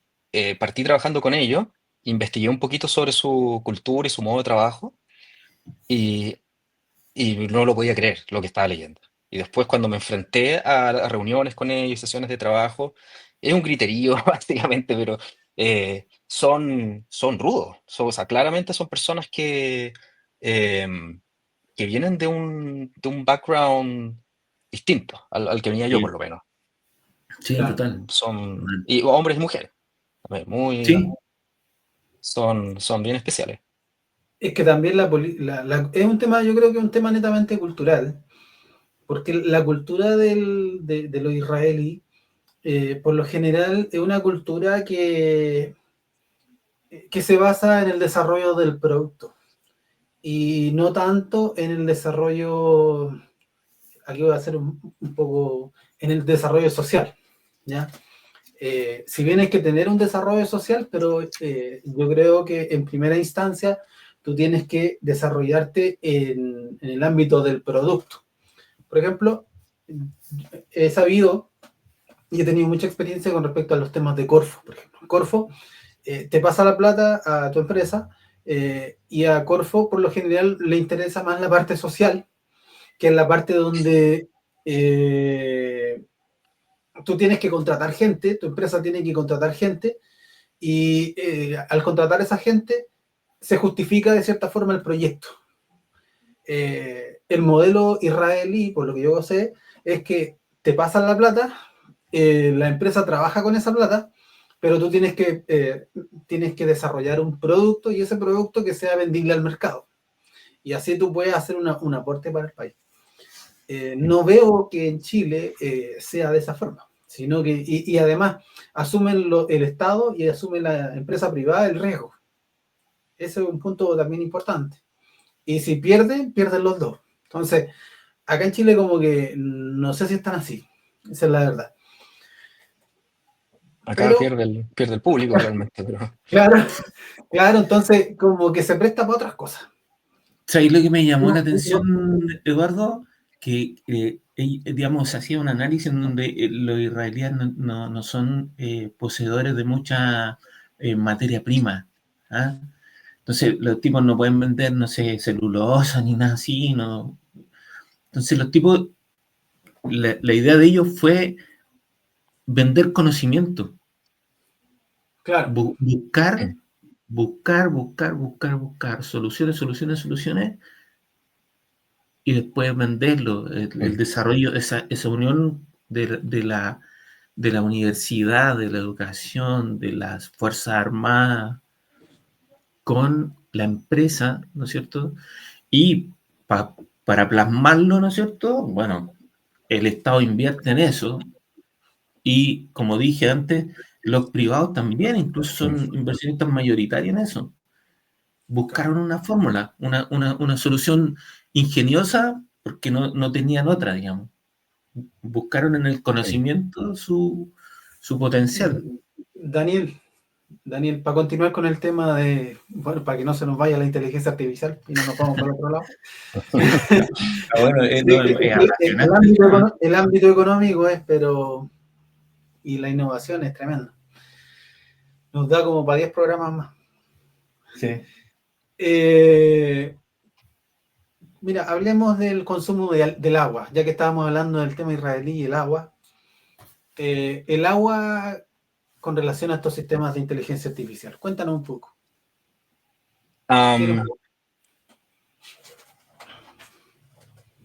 partí trabajando con ellos, investigué un poquito sobre su cultura y su modo de trabajo, y, y no lo podía creer lo que estaba leyendo. Y después cuando me enfrenté a reuniones con ellos, sesiones de trabajo, es un griterío básicamente, pero son rudos. O sea, claramente son personas em, que vienen de un background distinto al que venía yo, por Sí, lo menos. sí, claro, total. Y hombres y mujeres, también Sí, son bien especiales. Es que también es un tema, yo creo que es un tema netamente cultural, porque la cultura de los israelí, por lo general, es una cultura que se basa en el desarrollo del producto y no tanto en el desarrollo, aquí voy a hacer un poco, en el desarrollo social, ¿ya? Si bien hay que tener un desarrollo social, pero yo creo que en primera instancia tú tienes que desarrollarte en el ámbito del producto. Por ejemplo, he sabido y he tenido mucha experiencia con respecto a los temas de Corfo. Por ejemplo, Corfo te pasa la plata a tu empresa y a Corfo por lo general le interesa más la parte social, que es la parte donde tú tienes que contratar gente, tu empresa tiene que contratar gente y al contratar a esa gente se justifica de cierta forma el proyecto. El modelo israelí, por lo que yo sé, es que te pasan la plata, la empresa trabaja con esa plata, pero tú tienes que desarrollar un producto y ese producto que sea vendible al mercado. Y así tú puedes hacer un aporte para el país. No veo que en Chile sea de esa forma, sino que, y además, el Estado y asume la empresa privada el riesgo. Ese es un punto también importante. Y si pierden los dos. Entonces, acá en Chile como que no sé si están así. Esa es la verdad. Acá Pero, pierde el público realmente, pero claro, claro, entonces como que se presta para otras cosas. ¿Sabes lo que me llamó la No, atención, no, Eduardo? Que, digamos, se hacía un análisis en donde los israelíes no son poseedores de mucha materia prima. ¿Ah? Entonces, los tipos no pueden vender, no sé, celulosa ni nada así. No. Entonces, los tipos, la idea de ellos fue vender conocimiento, claro, buscar, buscar soluciones y después venderlo. El desarrollo, esa unión de la universidad, de la educación, de las Fuerzas Armadas con la empresa, ¿no es cierto? Y para plasmarlo, ¿no es cierto? Bueno, el Estado invierte en eso y, como dije antes, los privados también incluso son inversionistas mayoritarios en eso. Buscaron una fórmula, una solución ingeniosa porque no tenían otra, digamos. Buscaron en el conocimiento su potencial. Daniel, para continuar con el tema bueno, para que no se nos vaya la inteligencia artificial y no nos vamos para otro lado. Bueno, Sí, es apasionante. el ámbito económico y la innovación es tremenda. Nos da como para 10 programas más. Sí. Mira, hablemos del consumo del agua, ya que estábamos hablando del tema israelí y el agua. El agua con relación a estos sistemas de inteligencia artificial. Cuéntanos un poco. um,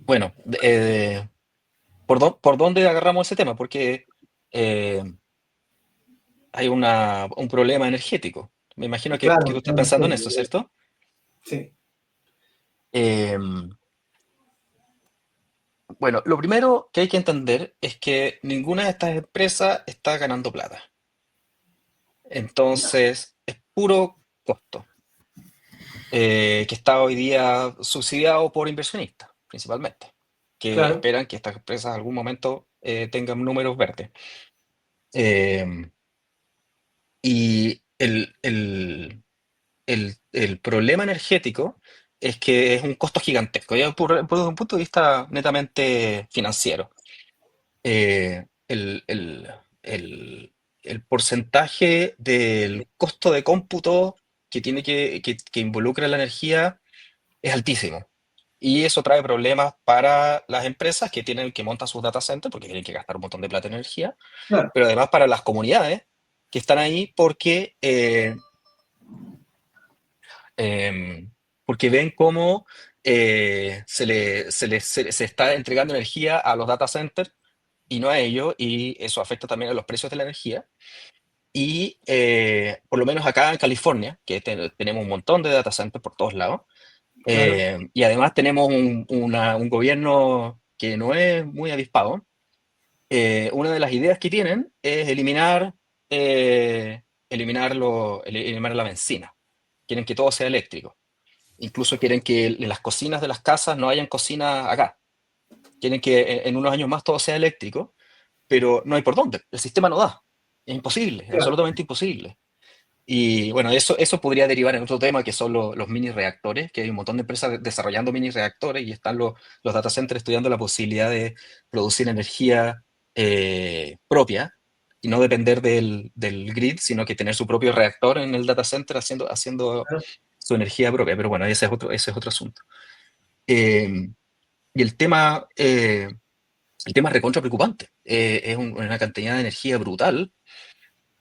bueno, ¿por dónde agarramos ese tema? Porque eh, hay un problema energético. Me imagino que tú Claro, estás pensando en eso, ¿cierto? sí, Em, bueno, lo primero que hay que entender es que ninguna de estas empresas está ganando plata. Entonces, es puro costo, que está hoy día subsidiado por inversionistas, principalmente, que claro, esperan que estas empresas en algún momento tengan números verdes. Em, y el problema energético es que es un costo gigantesco, ya por un punto de vista netamente financiero. El porcentaje del costo de cómputo que involucra la energía es altísimo. Y eso trae problemas para las empresas que montan sus data centers, porque tienen que gastar un montón de plata en energía, claro. pero además para las comunidades que están ahí porque ven cómo se está entregando energía a los data centers y no a ellos, y eso afecta también a los precios de la energía. Y por lo menos acá en California, que tenemos un montón de data centers por todos lados, y además tenemos un gobierno que no es muy avispado, una de las ideas que tienen es eliminar la benzina. Quieren que todo sea eléctrico. Incluso quieren que en las cocinas de las casas no hayan cocinas acá. Quieren que en unos años más todo sea eléctrico, pero no hay por dónde. El sistema no da. Es imposible, es absolutamente imposible. Y bueno, eso podría derivar en otro tema que son los mini reactores, que hay un montón de empresas desarrollando mini reactores y están los data centers estudiando la posibilidad de producir energía propia y no depender del grid, sino que tener su propio reactor en el data center haciendo su energía propia. Pero bueno, ese es otro asunto. Y el tema es recontra preocupante. Es una cantidad de energía brutal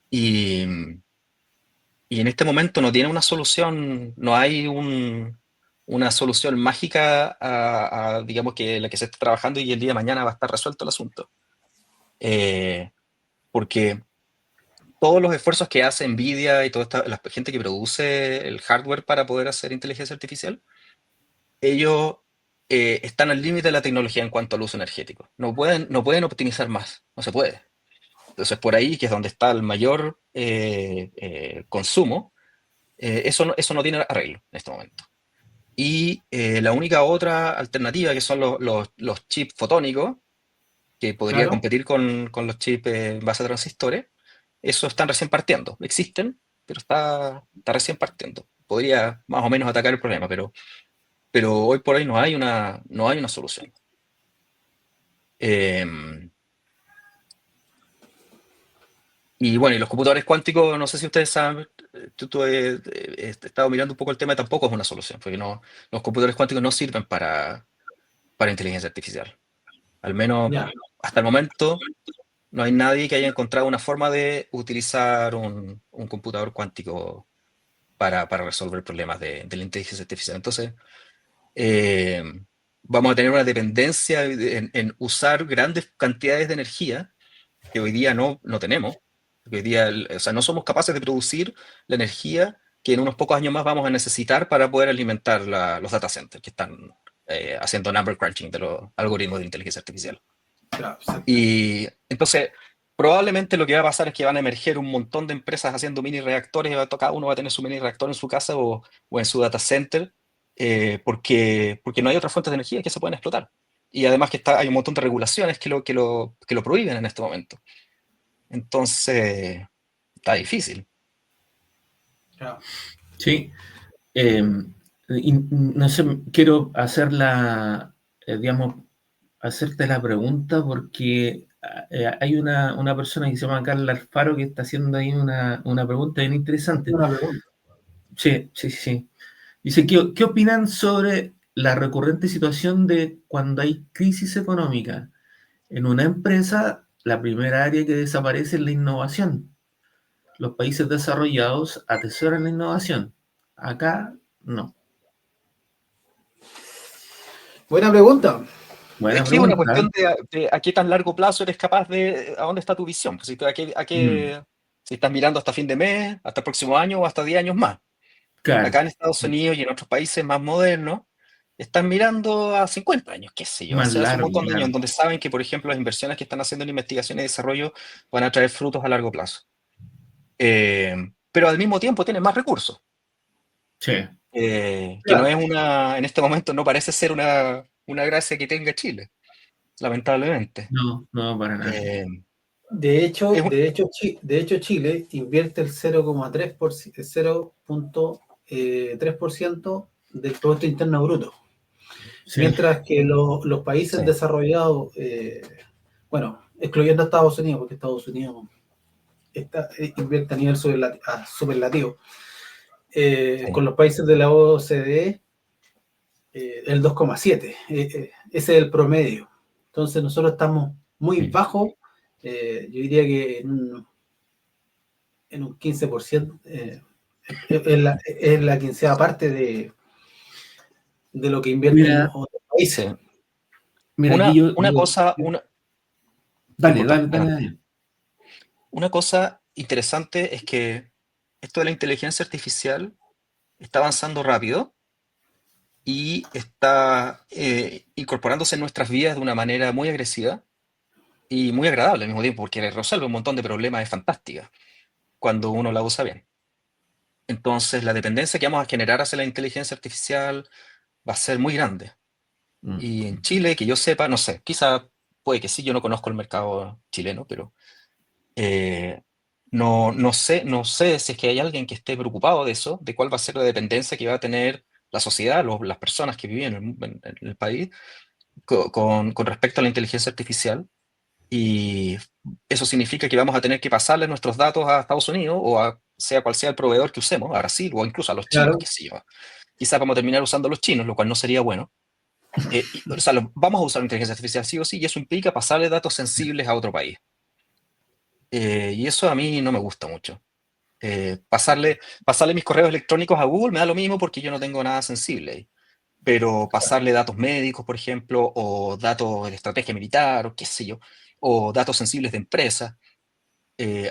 y en este momento no tiene una solución, no hay una solución mágica digamos, que la que se está trabajando y el día de mañana va a estar resuelto el asunto. Porque todos los esfuerzos que hace NVIDIA y toda la gente que produce el hardware para poder hacer inteligencia artificial, ellos están al límite de la tecnología en cuanto al uso energético. No pueden optimizar más, no se puede. Entonces, por ahí, que es donde está el mayor consumo, eso no tiene arreglo en este momento. Y la única otra alternativa, que son los chips fotónicos, que podría competir con los chips en base a transistores, eso están recién partiendo. Existen, pero está recién partiendo. Podría más o menos atacar el problema, pero hoy por hoy no hay una solución. Y bueno, y los computadores cuánticos, no sé si ustedes saben, tú he estado mirando un poco el tema, y tampoco es una solución, porque los computadores cuánticos no sirven para inteligencia artificial. Al menos hasta el momento no hay nadie que haya encontrado una forma de utilizar un computador cuántico para resolver problemas de la inteligencia artificial. Entonces, vamos a tener una dependencia en usar grandes cantidades de energía que hoy día no tenemos. Hoy día, o sea, no somos capaces de producir la energía que en unos pocos años más vamos a necesitar para poder alimentar los data centers que están haciendo number crunching de los algoritmos de inteligencia artificial. Y entonces, probablemente lo que va a pasar es que van a emerger un montón de empresas haciendo mini reactores, y cada uno va a tener su mini reactor en su casa o en su data center, porque no hay otras fuentes de energía que se puedan explotar. Y además que hay un montón de regulaciones que lo prohíben en este momento. Entonces, está difícil. Sí. No sé, quiero hacerte la pregunta porque hay una persona que se llama Carla Alfaro que está haciendo ahí una pregunta bien interesante. Sí. Dice, ¿qué opinan sobre la recurrente situación de cuando hay crisis económica? En una empresa, la primera área que desaparece es la innovación. Los países desarrollados atesoran la innovación. Acá, no. Buena pregunta. Es que es una cuestión de a qué tan largo plazo eres capaz a dónde está tu visión. Pues, si estás mirando hasta fin de mes, hasta el próximo año o hasta 10 años más. Claro. Acá en Estados Unidos y en otros países más modernos, están mirando a 50 años, qué sé yo. Hace un montón de años, donde saben que, por ejemplo, las inversiones que están haciendo en investigación y desarrollo van a traer frutos a largo plazo. Pero al mismo tiempo tienen más recursos. Sí. Que no es en este momento no parece ser una gracia que tenga Chile, lamentablemente. No, para nada. De hecho, Chile invierte el 0,3% del Producto Interno Bruto. Sí. Mientras que los países desarrollados, excluyendo a Estados Unidos, porque Estados Unidos invierte a nivel superlativo, con los países de la OCDE, el 2,7%. Ese es el promedio. Entonces nosotros estamos muy bajos. Yo diría que en un 15%, es la quinceava parte de lo que invierten otros países. Mira, una cosa. Una cosa interesante es que esto de la inteligencia artificial está avanzando rápido y está incorporándose en nuestras vidas de una manera muy agresiva y muy agradable al mismo tiempo, porque resuelve un montón de problemas, es fantástica cuando uno la usa bien. Entonces, la dependencia que vamos a generar hacia la inteligencia artificial va a ser muy grande. Y en Chile, que yo sepa, no sé, quizá puede que sí, yo no conozco el mercado chileno, pero eh, no sé si es que hay alguien que esté preocupado de eso, de cuál va a ser la dependencia que va a tener la sociedad, las personas que viven en el país con respecto a la inteligencia artificial. Y eso significa que vamos a tener que pasarle nuestros datos a Estados Unidos o a sea cual sea el proveedor que usemos, a Brasil o incluso a los chinos, Claro, qué sé yo. Quizás vamos a terminar usando los chinos, lo cual no sería bueno. O sea, vamos a usar inteligencia artificial sí o sí, y eso implica pasarle datos sensibles a otro país. Y eso a mí no me gusta mucho. Pasarle mis correos electrónicos a Google me da lo mismo porque yo no tengo nada sensible ahí. Pero pasarle datos médicos, por ejemplo, o datos de estrategia militar, o qué sé yo, o datos sensibles de empresa,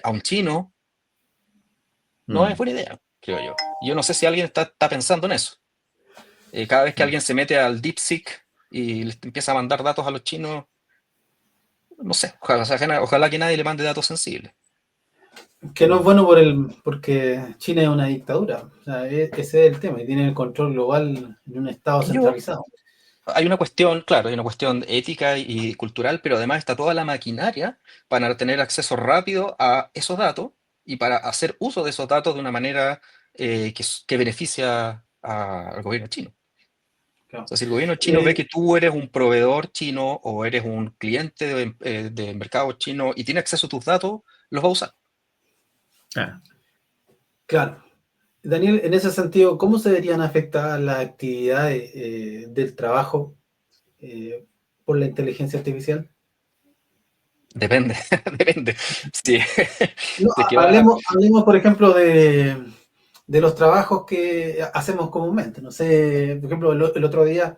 a un chino, no es buena idea, creo yo. Yo no sé si alguien está pensando en eso. Cada vez que alguien se mete al DeepSeek y les empieza a mandar datos a los chinos, no sé, ojalá que nadie le mande datos sensibles. que no es bueno porque China es una dictadura. O sea, ese es el tema, y tiene el control global en un estado Ellos, centralizado. hay una cuestión, claro, hay una cuestión ética y cultural, pero además está toda la maquinaria para tener acceso rápido a esos datos y para hacer uso de esos datos de una manera que beneficia al gobierno chino. O Claro. sea, si el gobierno chino ve Eh, que tú eres un proveedor chino o eres un cliente de mercado chino y tiene acceso a tus datos, los va a usar. Claro. claro. Daniel, en ese sentido, ¿cómo se verían afectadas las actividades del trabajo eh, por la inteligencia artificial? Depende, depende. Sí. No, De que va. hablemos, por ejemplo, de los trabajos que hacemos comúnmente. No sé, por ejemplo, el otro día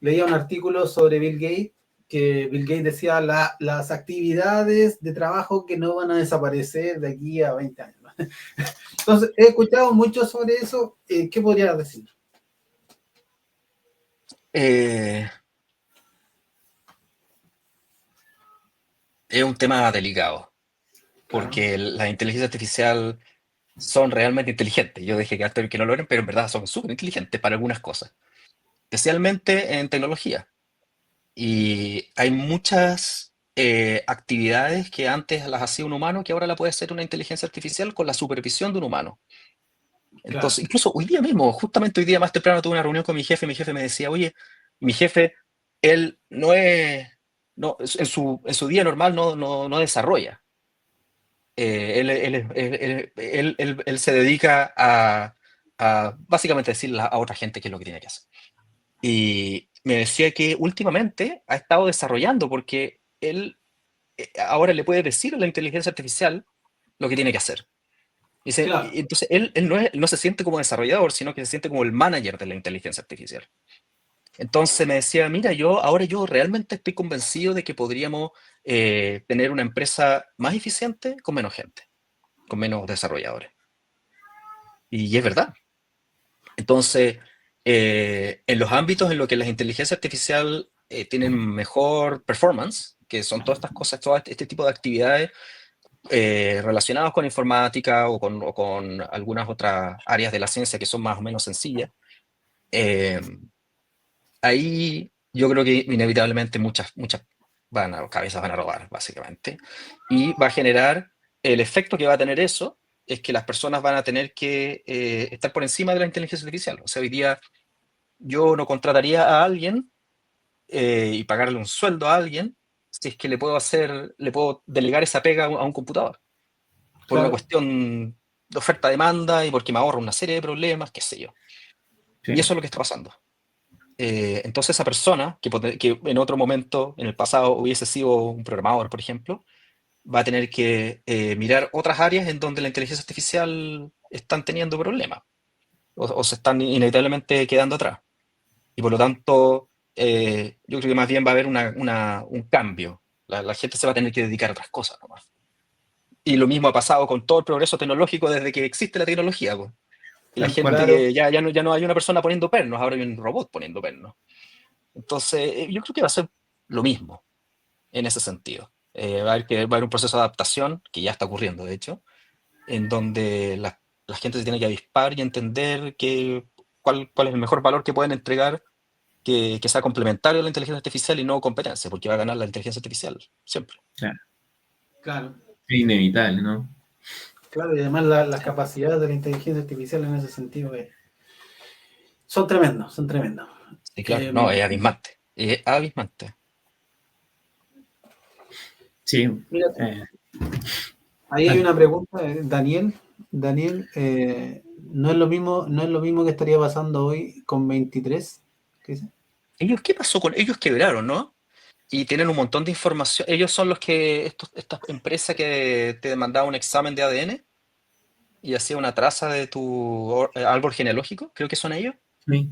leía un artículo sobre Bill Gates, que Bill Gates decía las actividades de trabajo que no van a desaparecer de aquí a 20 años. Entonces, he escuchado mucho sobre eso. ¿Qué podrías decir? eh, es un tema delicado, Claro, porque la inteligencia artificial son realmente inteligentes. Yo dije que antes que no lo eran, pero en verdad son súper inteligentes para algunas cosas, especialmente en tecnología. Y hay muchas actividades que antes las hacía un humano que ahora la puede hacer una inteligencia artificial con la supervisión de un humano. claro, Entonces, incluso hoy día mismo, justamente hoy día más temprano tuve una reunión con mi jefe me decía, oye, mi jefe, él no es, no, en su día normal no desarrolla. Él se dedica a básicamente decirle a otra gente qué es lo que tiene que hacer. Y me decía que últimamente ha estado desarrollando porque él ahora le puede decir a la inteligencia artificial lo que tiene que hacer. Dice, claro. y entonces él no se siente como desarrollador, sino que se siente como el manager de la inteligencia artificial. Entonces me decía, mira, ahora yo realmente estoy convencido de que podríamos tener una empresa más eficiente con menos gente, con menos desarrolladores. Y es verdad. Entonces, en los ámbitos en los que las inteligencias artificiales tienen mejor performance, que son todas estas cosas, todo este tipo de actividades relacionadas con informática o con algunas otras áreas de la ciencia que son más o menos sencillas, eh, ahí yo creo que inevitablemente muchas cabezas van a robar, básicamente, y va a generar el efecto que va a tener eso es que las personas van a tener que estar por encima de la inteligencia artificial. O sea, hoy día yo no contrataría a alguien y pagarle un sueldo a alguien si es que le puedo delegar esa pega a un computador, por una Claro. cuestión de oferta-demanda y porque me ahorro una serie de problemas, qué sé yo. Y Sí. eso es lo que está pasando. Entonces esa persona, que en otro momento, en el pasado, hubiese sido un programador, por ejemplo, va a tener que mirar otras áreas en donde la inteligencia artificial están teniendo problemas o se están inevitablemente quedando atrás. Y por lo tanto, yo creo que más bien va a haber un cambio. La gente se va a tener que dedicar a otras cosas nomás. Y lo mismo ha pasado con todo el progreso tecnológico desde que existe la tecnología, po. Y la Tal gente cual. Claro. que ya no hay una persona poniendo pernos, ahora hay un robot poniendo pernos. Entonces, yo creo que va a ser lo mismo en ese sentido. Va a haber un proceso de adaptación, que ya está ocurriendo, de hecho, en donde la gente se tiene que avispar y entender cuál es el mejor valor que pueden entregar que sea complementario a la inteligencia artificial y no competencia, porque va a ganar la inteligencia artificial, siempre. Claro, Claro, es inevitable, ¿no? claro, y además las capacidades de la inteligencia artificial en ese sentido son tremendos, son tremendos. Sí, claro, no, es abismante, es abismante. Sí. Mira, eh, ahí hay dale. una pregunta, Daniel, no es lo mismo que estaría pasando hoy con 23, ¿qué dice? ¿Qué pasó con ellos? Quebraron, ¿no? Y tienen un montón de información. Ellos son los que, estas empresas que te mandaban un examen de ADN y hacía una traza de tu árbol genealógico, creo que son ellos. Sí.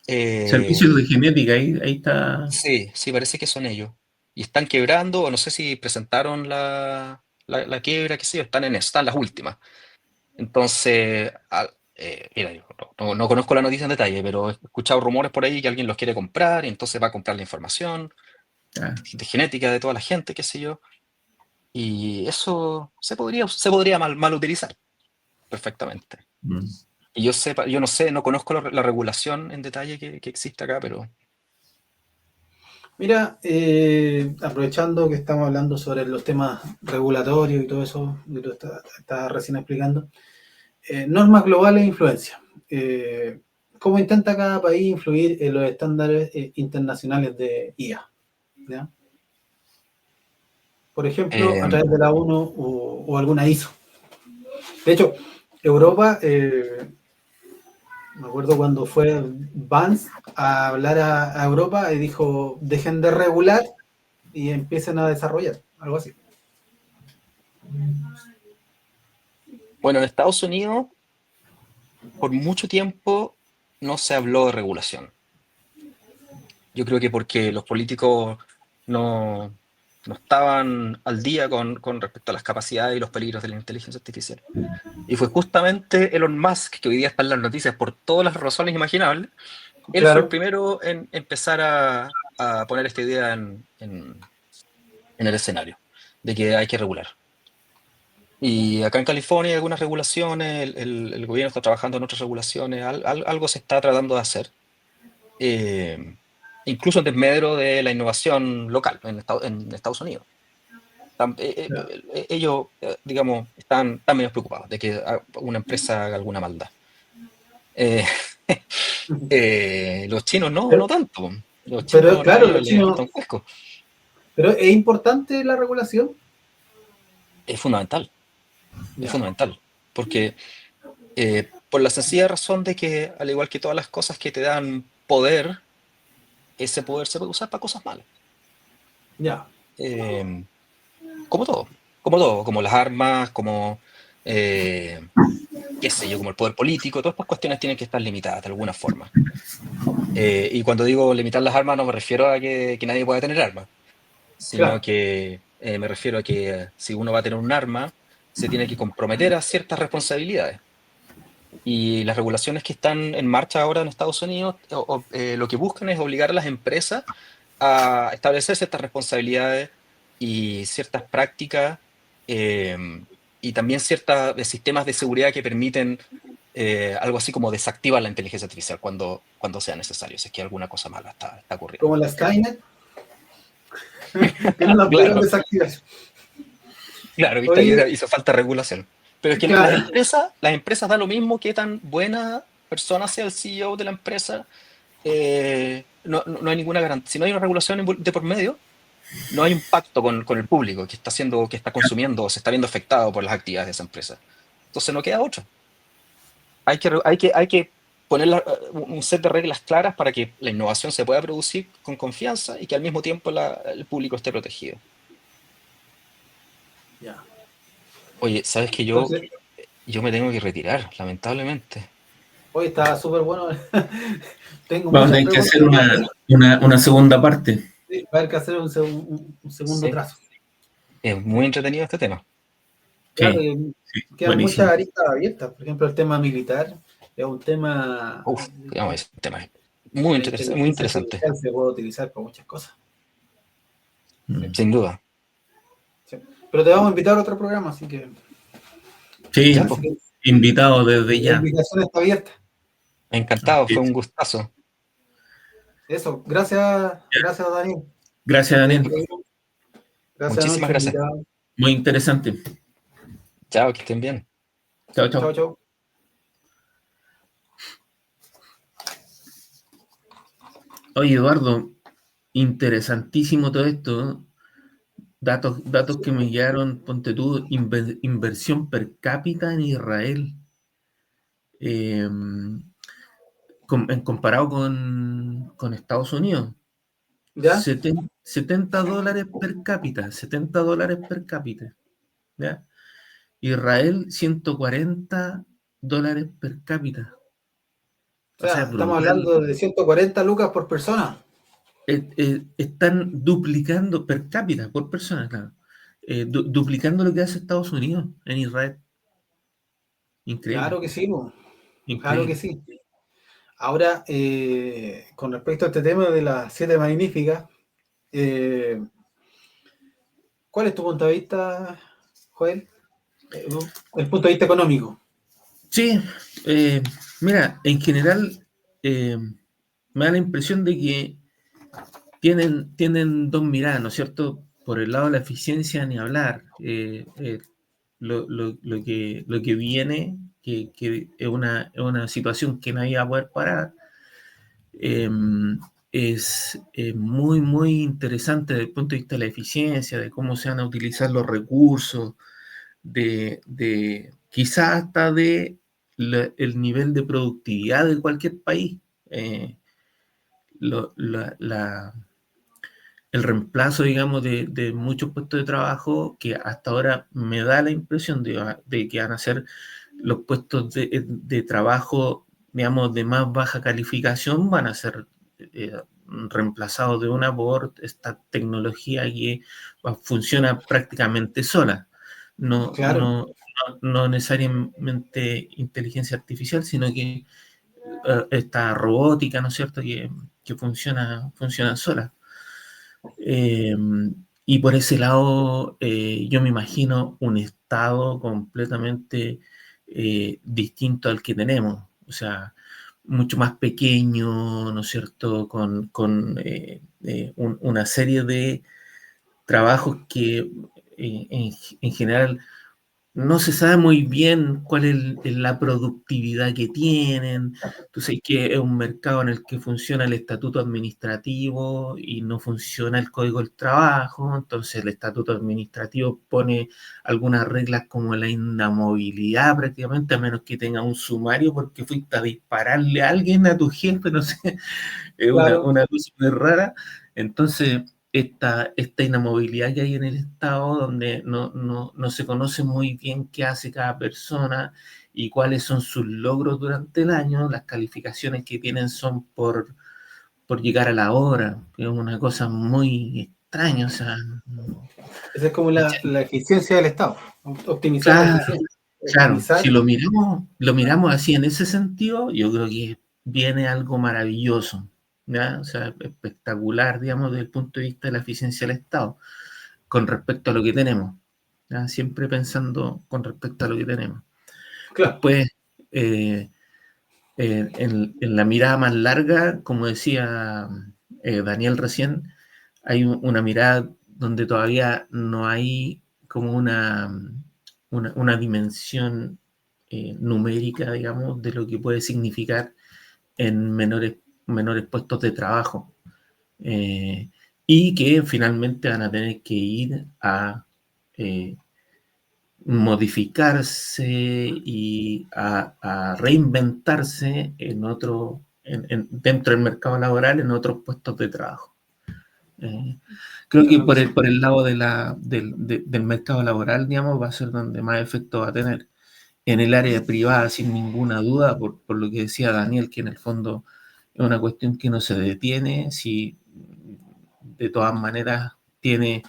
Eh, Servicios de genética, ahí está. sí, sí, parece que son ellos. Y están quebrando, o no sé si presentaron la quiebra, qué sé yo, están las últimas. Entonces, mira, yo no conozco la noticia en detalle, pero he escuchado rumores por ahí que alguien los quiere comprar y entonces va a comprar la información Ah, de genética de toda la gente, qué sé yo. Y eso se podría mal utilizar perfectamente. mm. Y yo no sé, no conozco la regulación en detalle que existe acá, pero Mira, aprovechando que estamos hablando sobre los temas regulatorios y todo eso, que tú estás recién explicando, normas globales e influencia. ¿Cómo intenta cada país influir en los estándares internacionales de IA? ¿Ya? Por ejemplo, a eh, través de la ONU o alguna ISO. De hecho, Europa, me acuerdo cuando fue Vance a hablar a Europa y dijo, dejen de regular y empiecen a desarrollar, algo así. bueno, en Estados Unidos por mucho tiempo no se habló de regulación. Yo creo que porque los políticos no, no estaban al día con respecto a las capacidades y los peligros de la inteligencia artificial. Y fue justamente Elon Musk, que hoy día está en las noticias por todas las razones imaginables, él fue el Claro. primero en empezar a poner esta idea en el escenario, de que hay que regular. Y acá en California hay algunas regulaciones, el gobierno está trabajando en otras regulaciones, algo se está tratando de hacer, eh, incluso en desmedro de la innovación local en Estados Unidos. Ellos, digamos, están medio preocupados de que una empresa haga alguna maldad. Eh, los chinos no Pero, tanto. Los pero, chinos a claro, ellos los les chinos, falta un fresco. pero es importante la regulación. Es fundamental, es Ya, fundamental. Porque por la sencilla razón de que, al igual que todas las cosas que te dan poder, ese poder se puede usar para cosas malas. ya, Eh, como las armas, eh, qué sé yo, como el poder político, todas estas cuestiones tienen que estar limitadas de alguna forma. Y cuando digo limitar las armas no me refiero a que nadie pueda tener armas, sino claro. que me refiero a que si uno va a tener un arma, se tiene que comprometer a ciertas responsabilidades. Y las regulaciones que están en marcha ahora en Estados Unidos lo que buscan es obligar a las empresas a establecer ciertas responsabilidades y ciertas prácticas eh, y también ciertos sistemas de seguridad que permiten algo así como desactivar la inteligencia artificial cuando sea necesario, si es que alguna cosa mala está ocurriendo. Como la Skynet, que no la pudieron Claro, desactivar. claro, viste, ahí Oye, hizo falta regulación. Pero es que claro, las empresas da lo mismo que tan buena persona sea el CEO de la empresa, no hay ninguna garantía. Si no hay una regulación de por medio, no hay un pacto con el público que está consumiendo o se está viendo afectado por las actividades de esa empresa. Entonces no queda otra. Hay que poner un set de reglas claras para que la innovación se pueda producir con confianza y que al mismo tiempo el público esté protegido. ya. Oye, ¿sabes que yo, Entonces, yo me tengo que retirar, lamentablemente? hoy está súper bueno. Tengo Vamos a muchas tener que preguntas hacer que hacer. una segunda parte. Sí, va a haber que hacer un segundo Sí, trazo. es muy entretenido este tema. Claro, sí, quedan muchas buenísimo. aristas abiertas. Por ejemplo, el tema militar es un tema Uf, digamos, ese tema es la muy inteligencia interesante, artificial se puede utilizar para muchas cosas. Sí, sin duda. sí. Pero te vamos a invitar a otro programa, Sí, Ya, así pues, que invitado desde la ya. invitación está abierta. encantado, Así fue un es. gustazo. Eso, gracias Daniel. Gracias, Que Daniel. estés bien. Gracias a Muchísimas nuestro gracias. invitado. Muy interesante. Chao, que estén bien. Chao, Chao, chao. chao. Oye, Eduardo, interesantísimo todo esto, ¿eh? Datos que me guiaron, ponte tú, inversión per cápita en Israel, eh, comparado con Estados Unidos. ¿Ya? $70 per cápita, $70 per cápita. ¿Ya? Israel, $140 per cápita. O O sea, sea, es estamos brutal. hablando de 140 lucas por persona. Están duplicando per cápita, por persona, claro. Duplicando lo que hace Estados Unidos en Israel. Increíble, Claro que sí, po. Claro que increíble. sí. Ahora, con respecto a este tema de las siete magníficas, eh, ¿cuál es tu punto de vista, Joel? El punto de vista económico. Sí, mira, en general me da la impresión de que tienen dos miradas, ¿no es cierto? Por el lado de la eficiencia, ni hablar. Lo que viene, que es una situación que nadie va a poder parar, eh, es muy, muy interesante desde el punto de vista de la eficiencia, de cómo se van a utilizar los recursos, de quizás hasta de el nivel de productividad de cualquier país. Eh, lo- la, la- el reemplazo, digamos, de muchos puestos de trabajo que hasta ahora me da la impresión de que van a ser los puestos de trabajo, digamos, de más baja calificación, van a ser reemplazados de una por esta tecnología que funciona prácticamente sola. No, Claro, no, no necesariamente inteligencia artificial, sino que esta robótica, ¿no es cierto?, que funciona sola. Eh, y por ese lado, yo me imagino un estado completamente distinto al que tenemos, o sea, mucho más pequeño, ¿no es cierto?, con una serie de trabajos que en general no se sabe muy bien cuál es la productividad que tienen. Tú sabes que es un mercado en el que funciona el estatuto administrativo y no funciona el código del trabajo. Entonces el estatuto administrativo pone algunas reglas como la inamovilidad prácticamente, a menos que tenga un sumario porque fuiste a dispararle a alguien, a tu jefe, no sé, es claro. una cosa muy rara. Entonces, esta inamovilidad que hay en el Estado, donde no se conoce muy bien qué hace cada persona y cuáles son sus logros durante el año, las calificaciones que tienen son por llegar a la hora, que es una cosa muy extraña, o sea, Esa es como la eficiencia del Estado. Optimizar la claro, eficiencia. claro, Optimizar. si lo miramos así en ese sentido, yo creo que viene algo maravilloso, ¿ya? O sea, espectacular, digamos, desde el punto de vista de la eficiencia del Estado, con respecto a lo que tenemos, ¿ya? Siempre pensando con respecto a lo que tenemos. Claro. Después, eh, en la mirada más larga, como decía Daniel recién, hay una mirada donde todavía no hay como una dimensión numérica, digamos, de lo que puede significar en menores puestos de trabajo. eh, y que finalmente van a tener que ir a eh, modificarse y a reinventarse dentro del mercado laboral en otros puestos de trabajo. Eh, Creo que Claro que por sí. el lado del mercado laboral, digamos, va a ser donde más efecto va a tener. En el área privada, sin ninguna duda, por lo que decía Daniel, que en el fondo es una cuestión que no se detiene, si de todas maneras tiene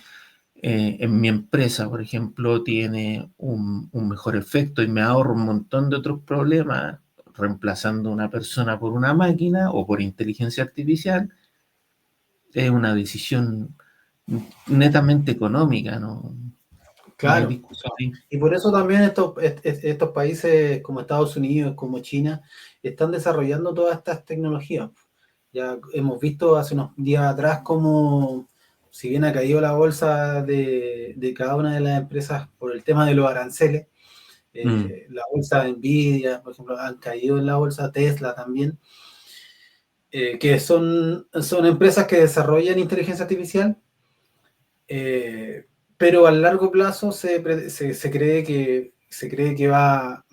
en mi empresa, por ejemplo, tiene un mejor efecto y me ahorro un montón de otros problemas reemplazando una persona por una máquina o por inteligencia artificial, es una decisión netamente económica, no hay Claro. discusión ahí. Y por eso también estos países como Estados Unidos, como China, están desarrollando todas estas tecnologías. Ya hemos visto hace unos días atrás cómo, si bien ha caído la bolsa de cada una de las empresas por el tema de los aranceles, la bolsa de Nvidia, por ejemplo, han caído en la bolsa Tesla también, que son empresas que desarrollan inteligencia artificial, pero a largo plazo se cree que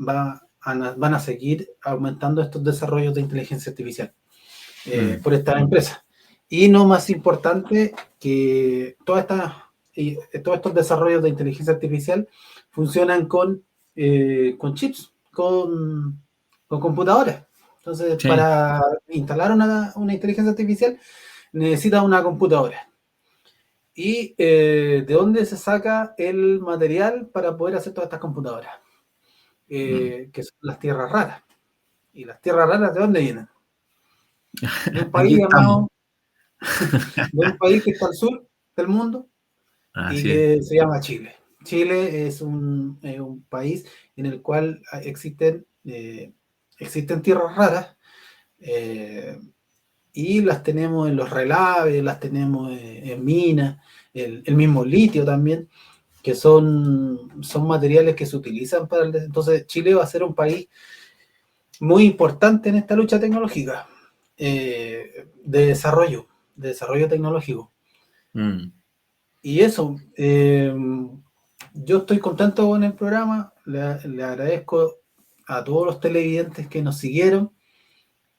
van a seguir aumentando estos desarrollos de inteligencia artificial por estas empresas. Y no más importante que todos estos desarrollos de inteligencia artificial funcionan con chips, con computadoras. Entonces, Sí. para instalar una inteligencia artificial necesita una computadora. ¿Y de dónde se saca el material para poder hacer todas estas computadoras? Que son las tierras raras. ¿Y las tierras raras de dónde vienen? De un país Aquí estamos. llamado, de un país que está al sur del mundo y Así es. que se llama Chile. Chile es un país en el cual existen tierras raras y las tenemos en los relaves, las tenemos en minas, el mismo litio también, que son materiales que se utilizan para el... Entonces Chile va a ser un país muy importante en esta lucha tecnológica, de desarrollo tecnológico. Y eso, yo estoy contento con el programa, le agradezco a todos los televidentes que nos siguieron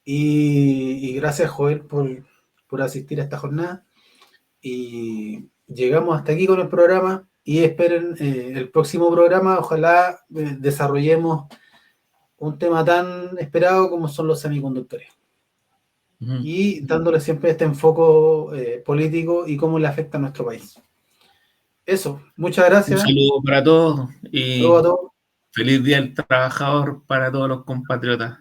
y gracias, Joel, por asistir a esta jornada. Y llegamos hasta aquí con el programa y esperen el próximo programa, ojalá desarrollemos un tema tan esperado como son los semiconductores. Y dándole siempre este enfoque político y cómo le afecta a nuestro país. Eso, muchas Un gracias. saludo para todos y Saludos a todos. feliz Día del Trabajador para todos los compatriotas.